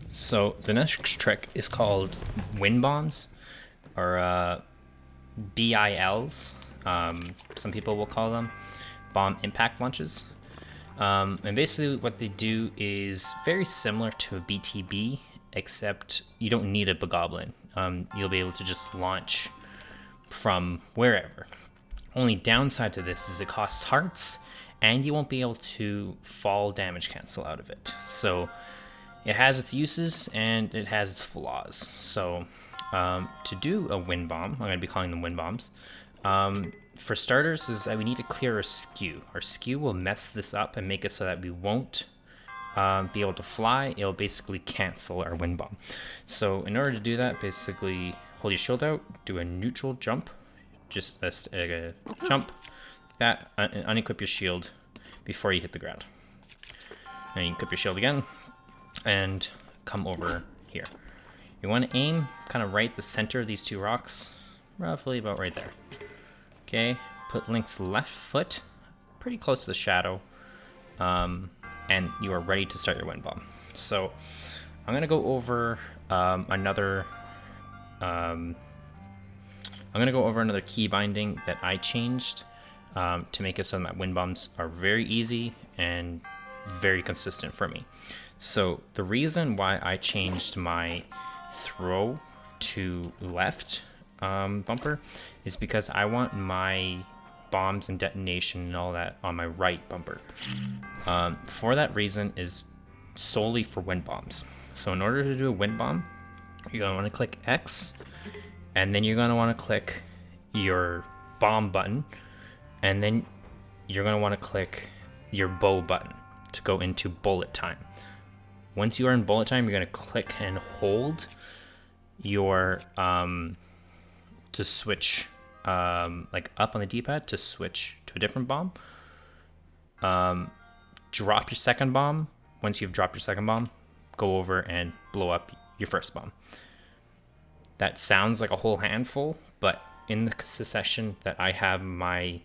[SPEAKER 1] So the next trick is called WindBombs, or BILs. Some people will call them bomb impact launches. And basically what they do is very similar to a BTB, except you don't need a bogoblin. You'll be able to just launch from wherever. Only downside to this is it costs hearts, and you won't be able to fall damage cancel out of it. So it has its uses and it has its flaws. So to do a wind bomb, I'm going to be calling them wind bombs. For starters, is that we need to clear a skew. Our skew will mess this up and make it so that we won't be able to fly. It'll basically cancel our wind bomb. So in order to do that, basically hold your shield out, do a neutral jump just a jump like that, unequip your shield before you hit the ground. Then you equip your shield again and come over here. You want to aim kind of right the center of these two rocks, roughly about right there. Okay, put Link's left foot pretty close to the shadow, and you are ready to start your wind bomb. So I'm gonna go over another key binding that I changed to make it so that wind bombs are very easy and very consistent for me. So the reason why I changed my throw to left bumper is because I want my bombs and detonation and all that on my right bumper. For that reason is solely for wind bombs. So in order to do a wind bomb, you're going to want to click X, and then you're going to want to click your bomb button, and then you're going to want to click your bow button to go into bullet time. Once you are in bullet time, you're going to click and hold your to switch like up on the D-pad to switch to a different bomb. Drop your second bomb. Once you've dropped your second bomb, go over and blow up your first bomb. That sounds like a whole handful, but in the succession that I have my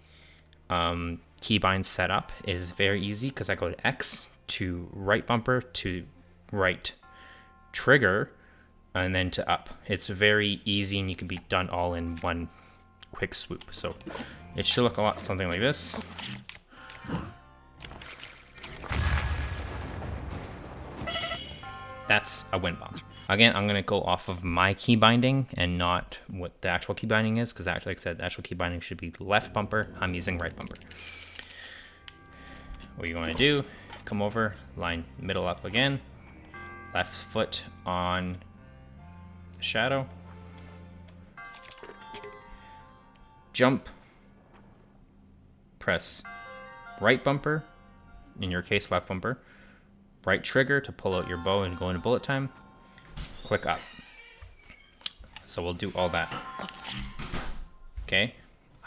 [SPEAKER 1] keybind set up is very easy, because I go to X to right bumper to right trigger and then to up. It's very easy and you can be done all in one quick swoop. So it should look a lot something like this. That's a wind bomb. Again, I'm going to go off of my key binding and not what the actual key binding is, because actually, like I said, the actual key binding should be left bumper. I'm using right bumper. What you want to do, come over, line middle up again, left foot on the shadow, jump, press right bumper, in your case left bumper, right trigger to pull out your bow and go into bullet time, click up. So we'll do all that. Okay,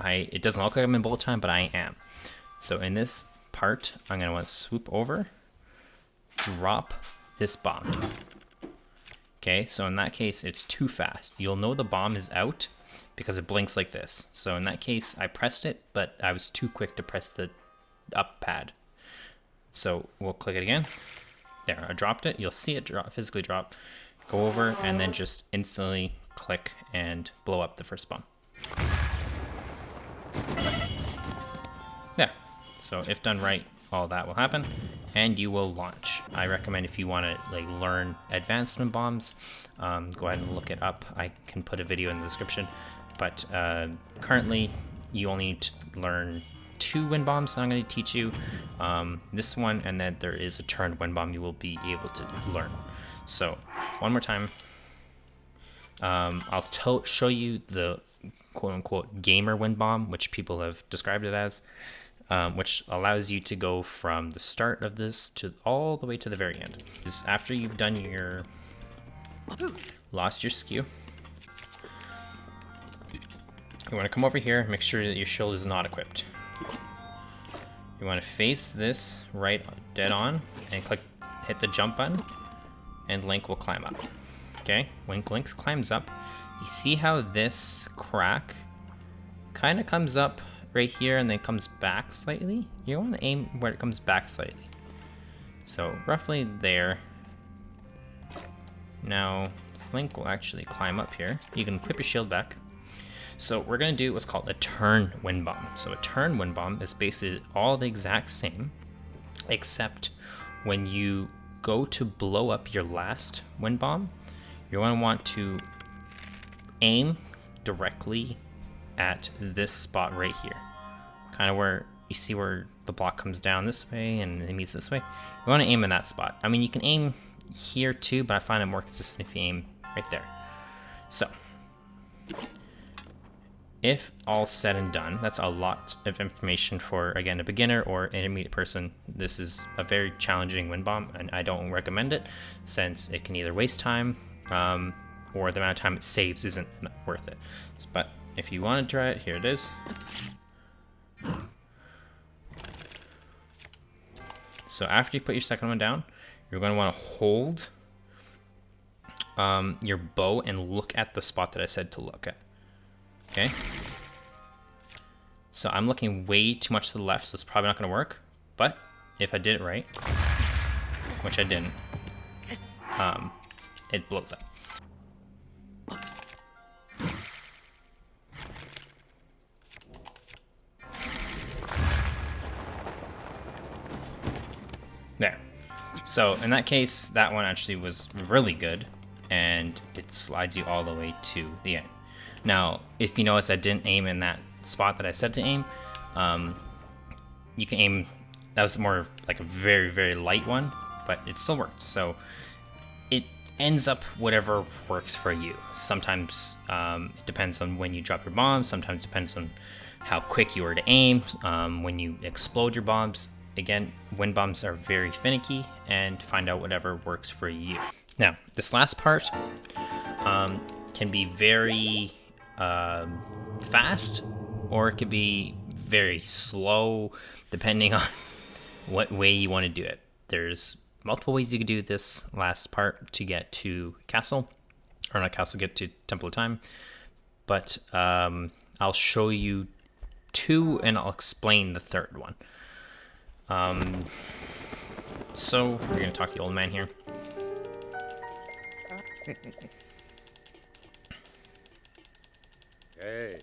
[SPEAKER 1] it doesn't look like I'm in bullet time, but I am. So in this part, I'm going to want to swoop over, drop this bomb. Okay, so in that case, it's too fast. You'll know the bomb is out because it blinks like this. So in that case, I pressed it, but I was too quick to press the up pad. So we'll click it again. There, I dropped it. You'll see it physically drop. Go over and then just instantly click and blow up the first bomb. There. So if done right, all that will happen, and you will launch. I recommend, if you want to like learn advanced wind bombs, go ahead and look it up. I can put a video in the description, but currently you only need to learn 2 wind bombs I'm going to teach you. This one, and then there is a turned wind bomb you will be able to learn. So one more time, I'll show you the quote-unquote gamer wind bomb, which people have described it as, which allows you to go from the start of this to all the way to the very end. Is after you've done your lost your skew, you want to come over here, make sure that your shield is not equipped. You want to face this right dead on and hit the jump button, and Link will climb up. Okay, when Link climbs up, you see how this crack kind of comes up right here and then comes back slightly? You want to aim where it comes back slightly. So roughly there. Now Link will actually climb up here. You can equip your shield back. So we're going to do what's called a turn wind bomb. So a turn wind bomb is basically all the exact same, except when you go to blow up your last wind bomb, you're going to want to aim directly at this spot right here. Kind of where you see where the block comes down this way and it meets this way. You want to aim in that spot. I mean, you can aim here too, but I find it more consistent if you aim right there. So if all said and done, that's a lot of information for, again, a beginner or intermediate person. This is a very challenging wind bomb, and I don't recommend it, since it can either waste time or the amount of time it saves isn't worth it. But if you want to try it, here it is. So after you put your second one down, you're going to want to hold your bow and look at the spot that I said to look at. Okay? So I'm looking way too much to the left, so it's probably not going to work. But if I did it right, which I didn't, it blows up. There. So in that case, that one actually was really good, and it slides you all the way to the end. Now, if you notice I didn't aim in that spot that I said to aim, you can aim, that was more like a very, very light one, but it still worked. So it ends up whatever works for you. Sometimes it depends on when you drop your bombs, sometimes it depends on how quick you are to aim, when you explode your bombs. Again, WindBombs are very finicky, and find out whatever works for you. Now, this last part can be very fast, or it could be very slow, depending on what way you want to do it. There's multiple ways you could do this last part to get to castle, or not castle, get to Temple of Time. But I'll show you two, and I'll explain the third one. So we're gonna talk to the old man here.
[SPEAKER 2] Hey.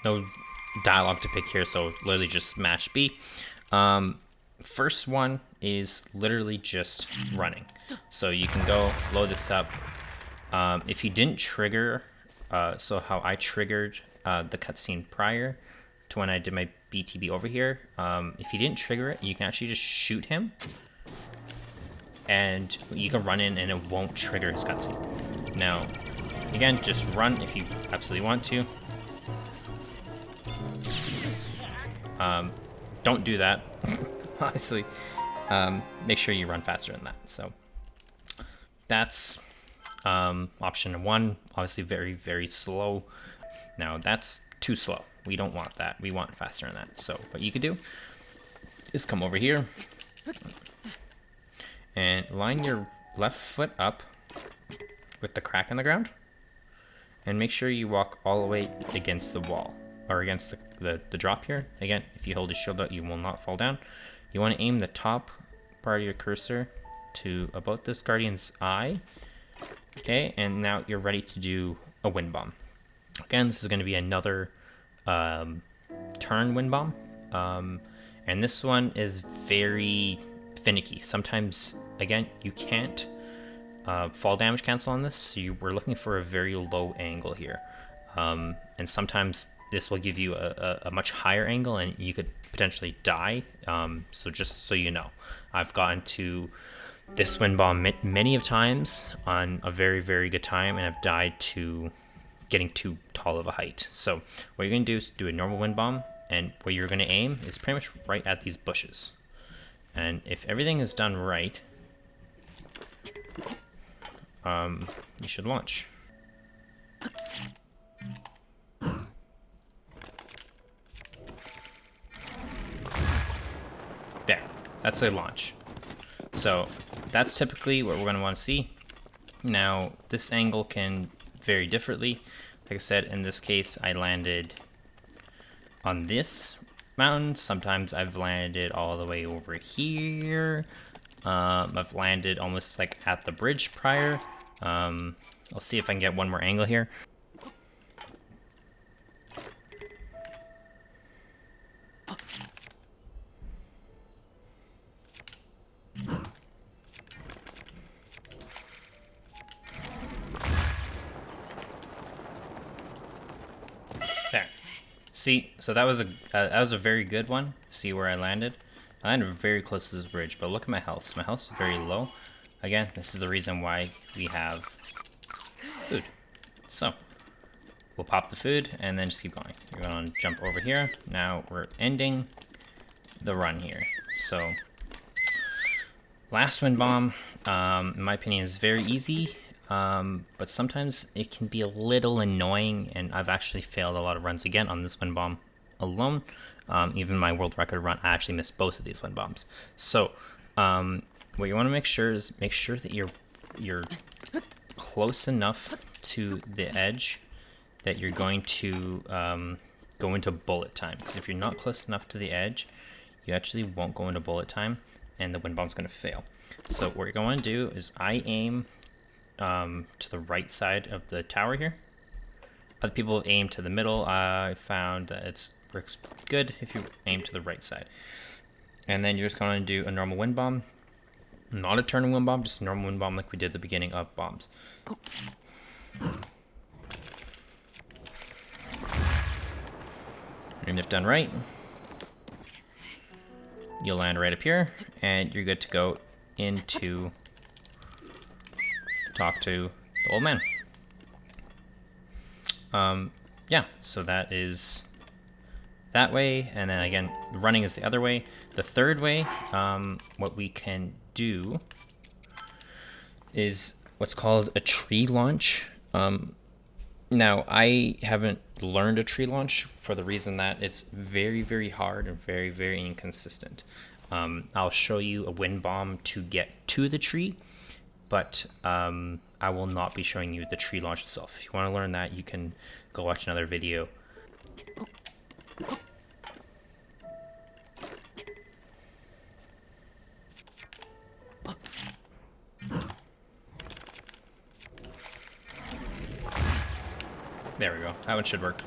[SPEAKER 1] No dialogue to pick here, so literally just smash B. First one is literally just running. So you can go load this up. If you didn't trigger, so how I triggered the cutscene prior to when I did my BTB over here, if you didn't trigger it, you can actually just shoot him, and you can run in and it won't trigger his cutscene. Now, again, just run if you absolutely want to. Don't do that, honestly. Make sure you run faster than that. So that's option one. Obviously very, very slow. Now that's too slow. We don't want that. We want faster than that. So what you could do is come over here and line your left foot up with the crack in the ground, and make sure you walk all the way against the wall, or against the drop here. Again, if you hold your shield out, you will not fall down. You want to aim the top part of your cursor to about this guardian's eye. Okay, and now you're ready to do a wind bomb. Again, this is going to be another turn wind bomb, and this one is very finicky. Sometimes, again, you can't fall damage cancel on this, so we're looking for a very low angle here, and sometimes this will give you a much higher angle, and you could potentially die. So just so you know, I've gotten to this wind bomb many of times on a very, very good time, and I've died to getting too tall of a height. So what you're going to do is do a normal wind bomb, and where you're going to aim is pretty much right at these bushes. And if everything is done right, you should launch. There, that's a launch. So that's typically what we're going to want to see. Now, this angle can vary differently. Like I said, in this case, I landed on this mountain. Sometimes I've landed all the way over here. I've landed almost like at the bridge prior. I'll see if I can get one more angle here. There. See, so that was a very good one. See where I landed? I landed very close to this bridge, but look at my health. So my health is very low. Again, this is the reason why we have food. So we'll pop the food and then just keep going. We're going to jump over here. Now we're ending the run here. So last wind bomb, in my opinion, is very easy. but sometimes it can be a little annoying, and I've actually failed a lot of runs again on this wind bomb alone. Even my world record run, I actually missed both of these wind bombs. So what you want to make sure that you're close enough to the edge that you're going to go into bullet time, because if you're not close enough to the edge, you actually won't go into bullet time, and the wind bomb's going to fail. So what you're going to do is I aim to the right side of the tower here. Other people have aimed to the middle. I found that it works good if you aim to the right side. And then you're just going to do a normal wind bomb. Not a turning wind bomb, just a normal wind bomb like we did at the beginning of bombs. And if done right, you'll land right up here, and you're good to go into talk to the old man. Yeah, so that is that way, and then again, running is the other way. The third way, what we can do is what's called a tree launch. Now, I haven't learned a tree launch for the reason that it's very, very hard and very, very inconsistent. I'll show you a wind bomb to get to the tree, but I will not be showing you the tree launch itself. If you want to learn that, you can go watch another video. There we go. That one should work.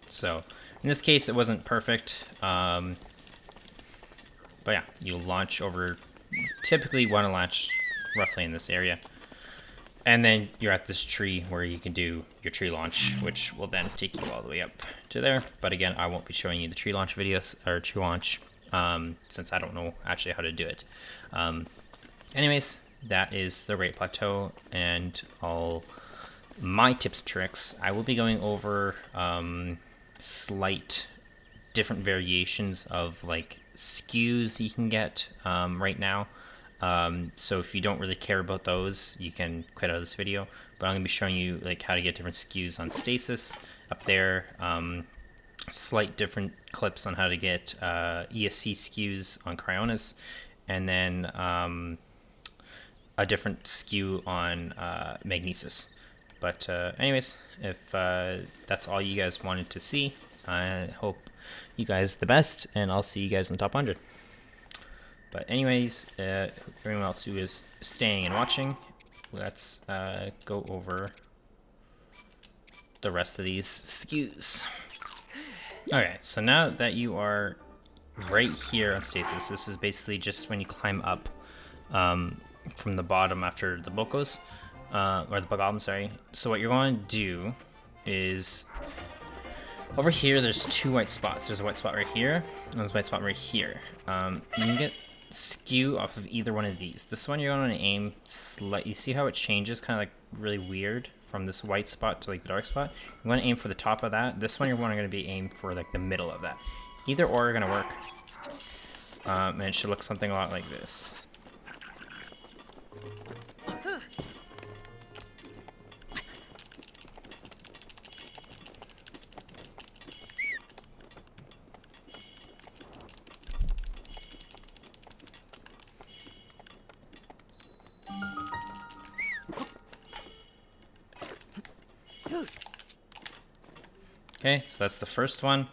[SPEAKER 1] So, in this case, it wasn't perfect. But yeah, you launch over. Typically, want to launch roughly in this area, and then you're at this tree where you can do your tree launch, which will then take you all the way up to there. But again, I won't be showing you the tree launch videos or tree launch since I don't know actually how to do it. Anyways, that is the Great Plateau and all my tips and tricks. I will be going over slight different variations of like skews you can get right now. So if you don't really care about those, you can quit out of this video. But I'm going to be showing you like how to get different skews on Stasis up there. Slight different clips on how to get ESC skews on Cryonis, and then a different skew on Magnesis. But anyways, if that's all you guys wanted to see, I hope you guys the best, and I'll see you guys in the top 100. But anyways, everyone else who is staying and watching, let's go over the rest of these skews. Okay, so now that you are right here on Stasis, this is basically just when you climb up from the bottom after the Bokos, or the Bogom, sorry. So what you're going to do is, over here there's two white spots. There's a white spot right here, and there's a white spot right here. You can get skew off of either one of these. This one you're going to aim slightly. You see how it changes kind of like really weird from this white spot to like the dark spot? You want to aim for the top of that. This one you're going to be aimed for like the middle of that. Either or are going to work. And it should look something a lot like this. Okay, so that's the first one.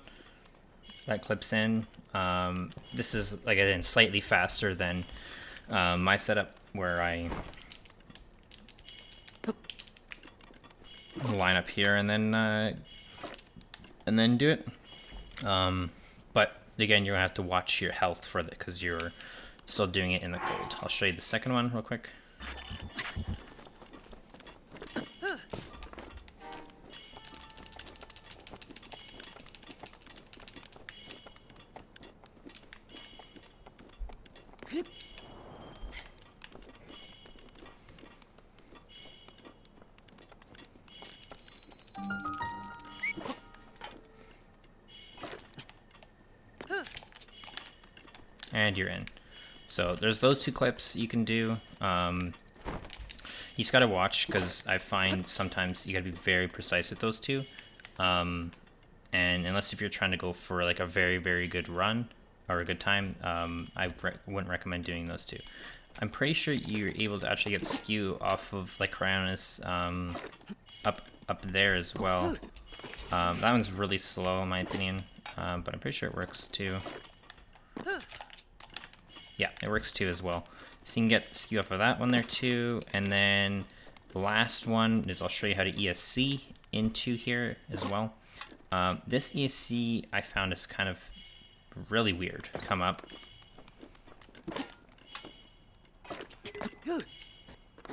[SPEAKER 1] That clips in. This is, like I said, slightly faster than my setup, where I line up here and then do it. But again, you're gonna have to watch your health for that because you're still doing it in the cold. I'll show you the second one real quick. And you're in. So there's those two clips you can do. You just gotta watch, because I find sometimes you gotta be very precise with those two. And unless if you're trying to go for like a very, very good run or a good time, I wouldn't recommend doing those two. I'm pretty sure you're able to actually get Skew off of like Cryonis up there as well. That one's really slow in my opinion, but I'm pretty sure it works too. Yeah, it works too as well. So you can get Skew off of that one there too, and then the last one is I'll show you how to ESC into here as well. This ESC I found is kind of really weird to come up.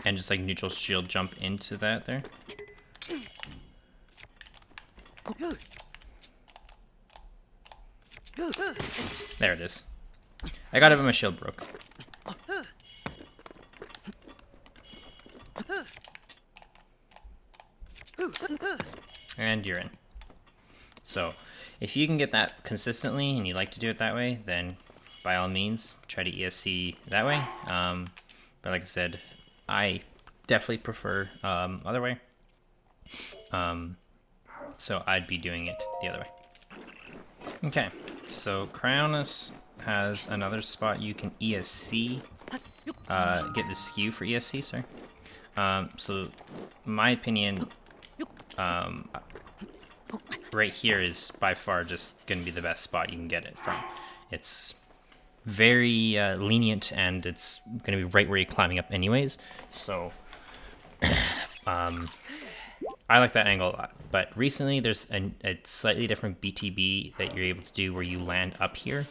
[SPEAKER 1] And just like neutral shield jump into that there. There it is. I got it, but my shield broke. And you're in. So, if you can get that consistently and you like to do it that way, then by all means, try to ESC that way. But like I said, I definitely prefer other way. So I'd be doing it the other way. Okay, so Cryonis has another spot you can ESC, get the Skew for ESC, sorry. So my opinion, right here is by far just going to be the best spot you can get it from. It's very lenient, and it's going to be right where you're climbing up anyways. So I like that angle a lot. But recently there's a slightly different BTB that you're able to do where you land up here.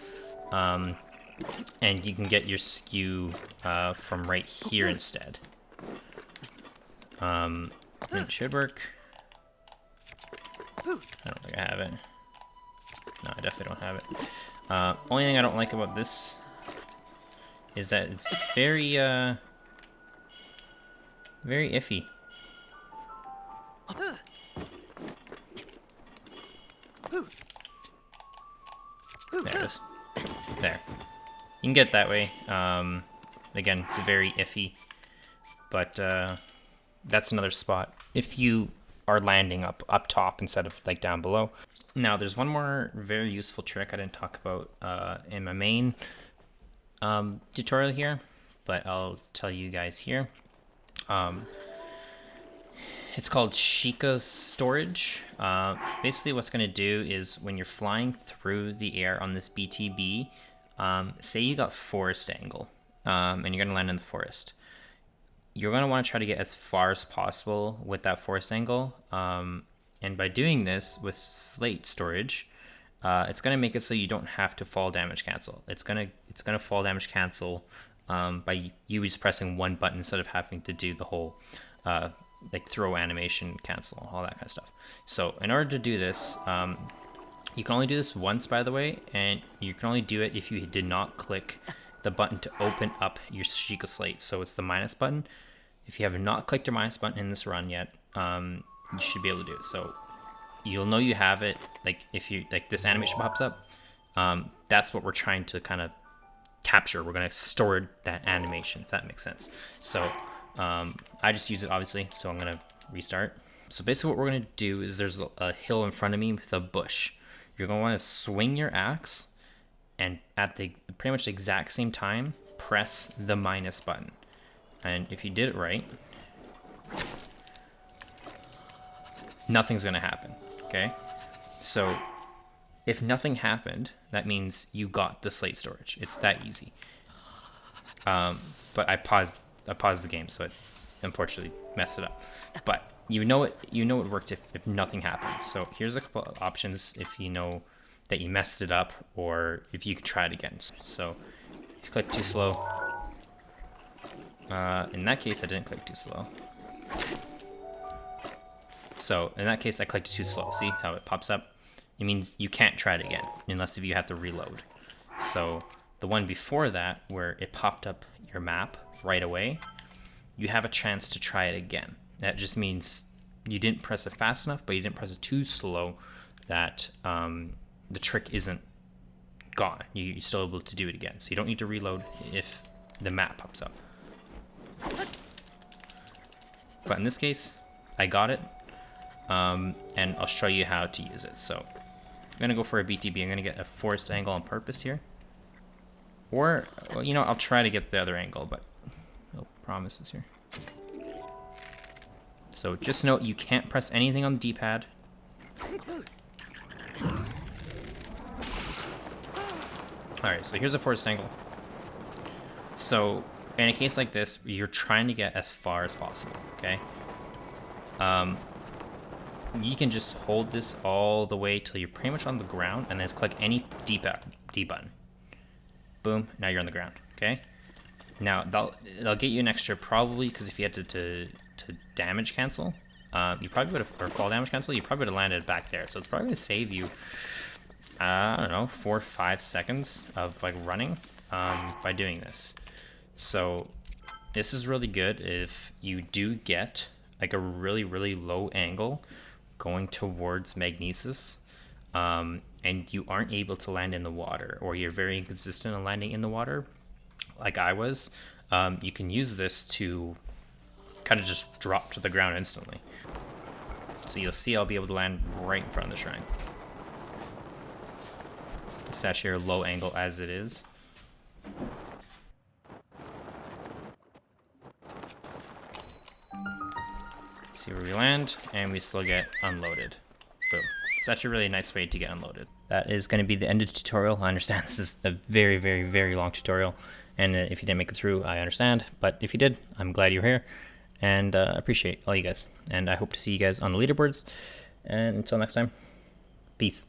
[SPEAKER 1] And you can get your Skew from right here instead. And it should work. I don't think I have it. No, I definitely don't have it. Only thing I don't like about this is that it's very, very iffy. There it is. There. You can get it that way. Again, it's very iffy, but that's another spot if you are landing up top instead of like down below. Now, there's one more very useful trick I didn't talk about in my main tutorial here, but I'll tell you guys here. It's called Cryo Storage. Basically what's going to do is when you're flying through the air on this BTB, say you got forest angle, and you're going to land in the forest. You're going to want to try to get as far as possible with that forest angle. And by doing this with Slate Storage, it's going to make it so you don't have to fall damage cancel. It's going to fall damage cancel by you just pressing one button instead of having to do the whole like throw animation, cancel, all that kind of stuff. So in order to do this, you can only do this once, by the way, and you can only do it if you did not click the button to open up your Sheikah Slate. So it's the minus button. If you have not clicked your minus button in this run yet, you should be able to do it. So you'll know you have it, like if you like this animation pops up, that's what we're trying to kind of capture. We're going to store that animation, if that makes sense. So I just use it obviously, so I'm going to restart. So basically what we're going to do is there's a hill in front of me with a bush. You're going to want to swing your axe and at the pretty much the exact same time press the minus button. And if you did it right, nothing's going to happen, okay? So if nothing happened, that means you got the Slate Storage. It's that easy. But I paused the game, so it unfortunately messed it up. But you know it worked if nothing happened. So here's a couple of options if you know that you messed it up, or if you could try it again. So if you click too slow, in that case I didn't click too slow. So in that case I clicked too slow. See how it pops up? It means you can't try it again unless if you have to reload. So the one before that, where it popped up your map right away, you have a chance to try it again. That just means you didn't press it fast enough, but you didn't press it too slow that the trick isn't gone. You're still able to do it again. So you don't need to reload if the map pops up. But in this case, I got it, and I'll show you how to use it. So I'm gonna go for a BTB. I'm gonna get a forced angle on purpose here. Or, well, you know, I'll try to get the other angle, but no promises here. So just note, you can't press anything on the D-pad. Alright, so here's a forced angle. So, in a case like this, you're trying to get as far as possible, okay? You can just hold this all the way till you're pretty much on the ground, and then just click any D button. Boom, now you're on the ground, okay? Now, that'll get you an extra, probably, because if you had to damage cancel, you probably would have, or fall damage cancel, you probably would have landed back there. So it's probably going to save you, I don't know, 4 or 5 seconds of like running by doing this. So this is really good if you do get like a really, really low angle going towards Magnesis, and you aren't able to land in the water, or you're very inconsistent in landing in the water, like I was. You can use this to kind of just drop to the ground instantly. So you'll see I'll be able to land right in front of the shrine. It's actually a low angle as it is. See where we land, and we still get unloaded. Boom. It's actually a really nice way to get unloaded. That is going to be the end of the tutorial. I understand this is a very, very, very long tutorial, and if you didn't make it through, I understand. But if you did, I'm glad you're here, and appreciate all you guys. And I hope to see you guys on the leaderboards. And until next time, peace.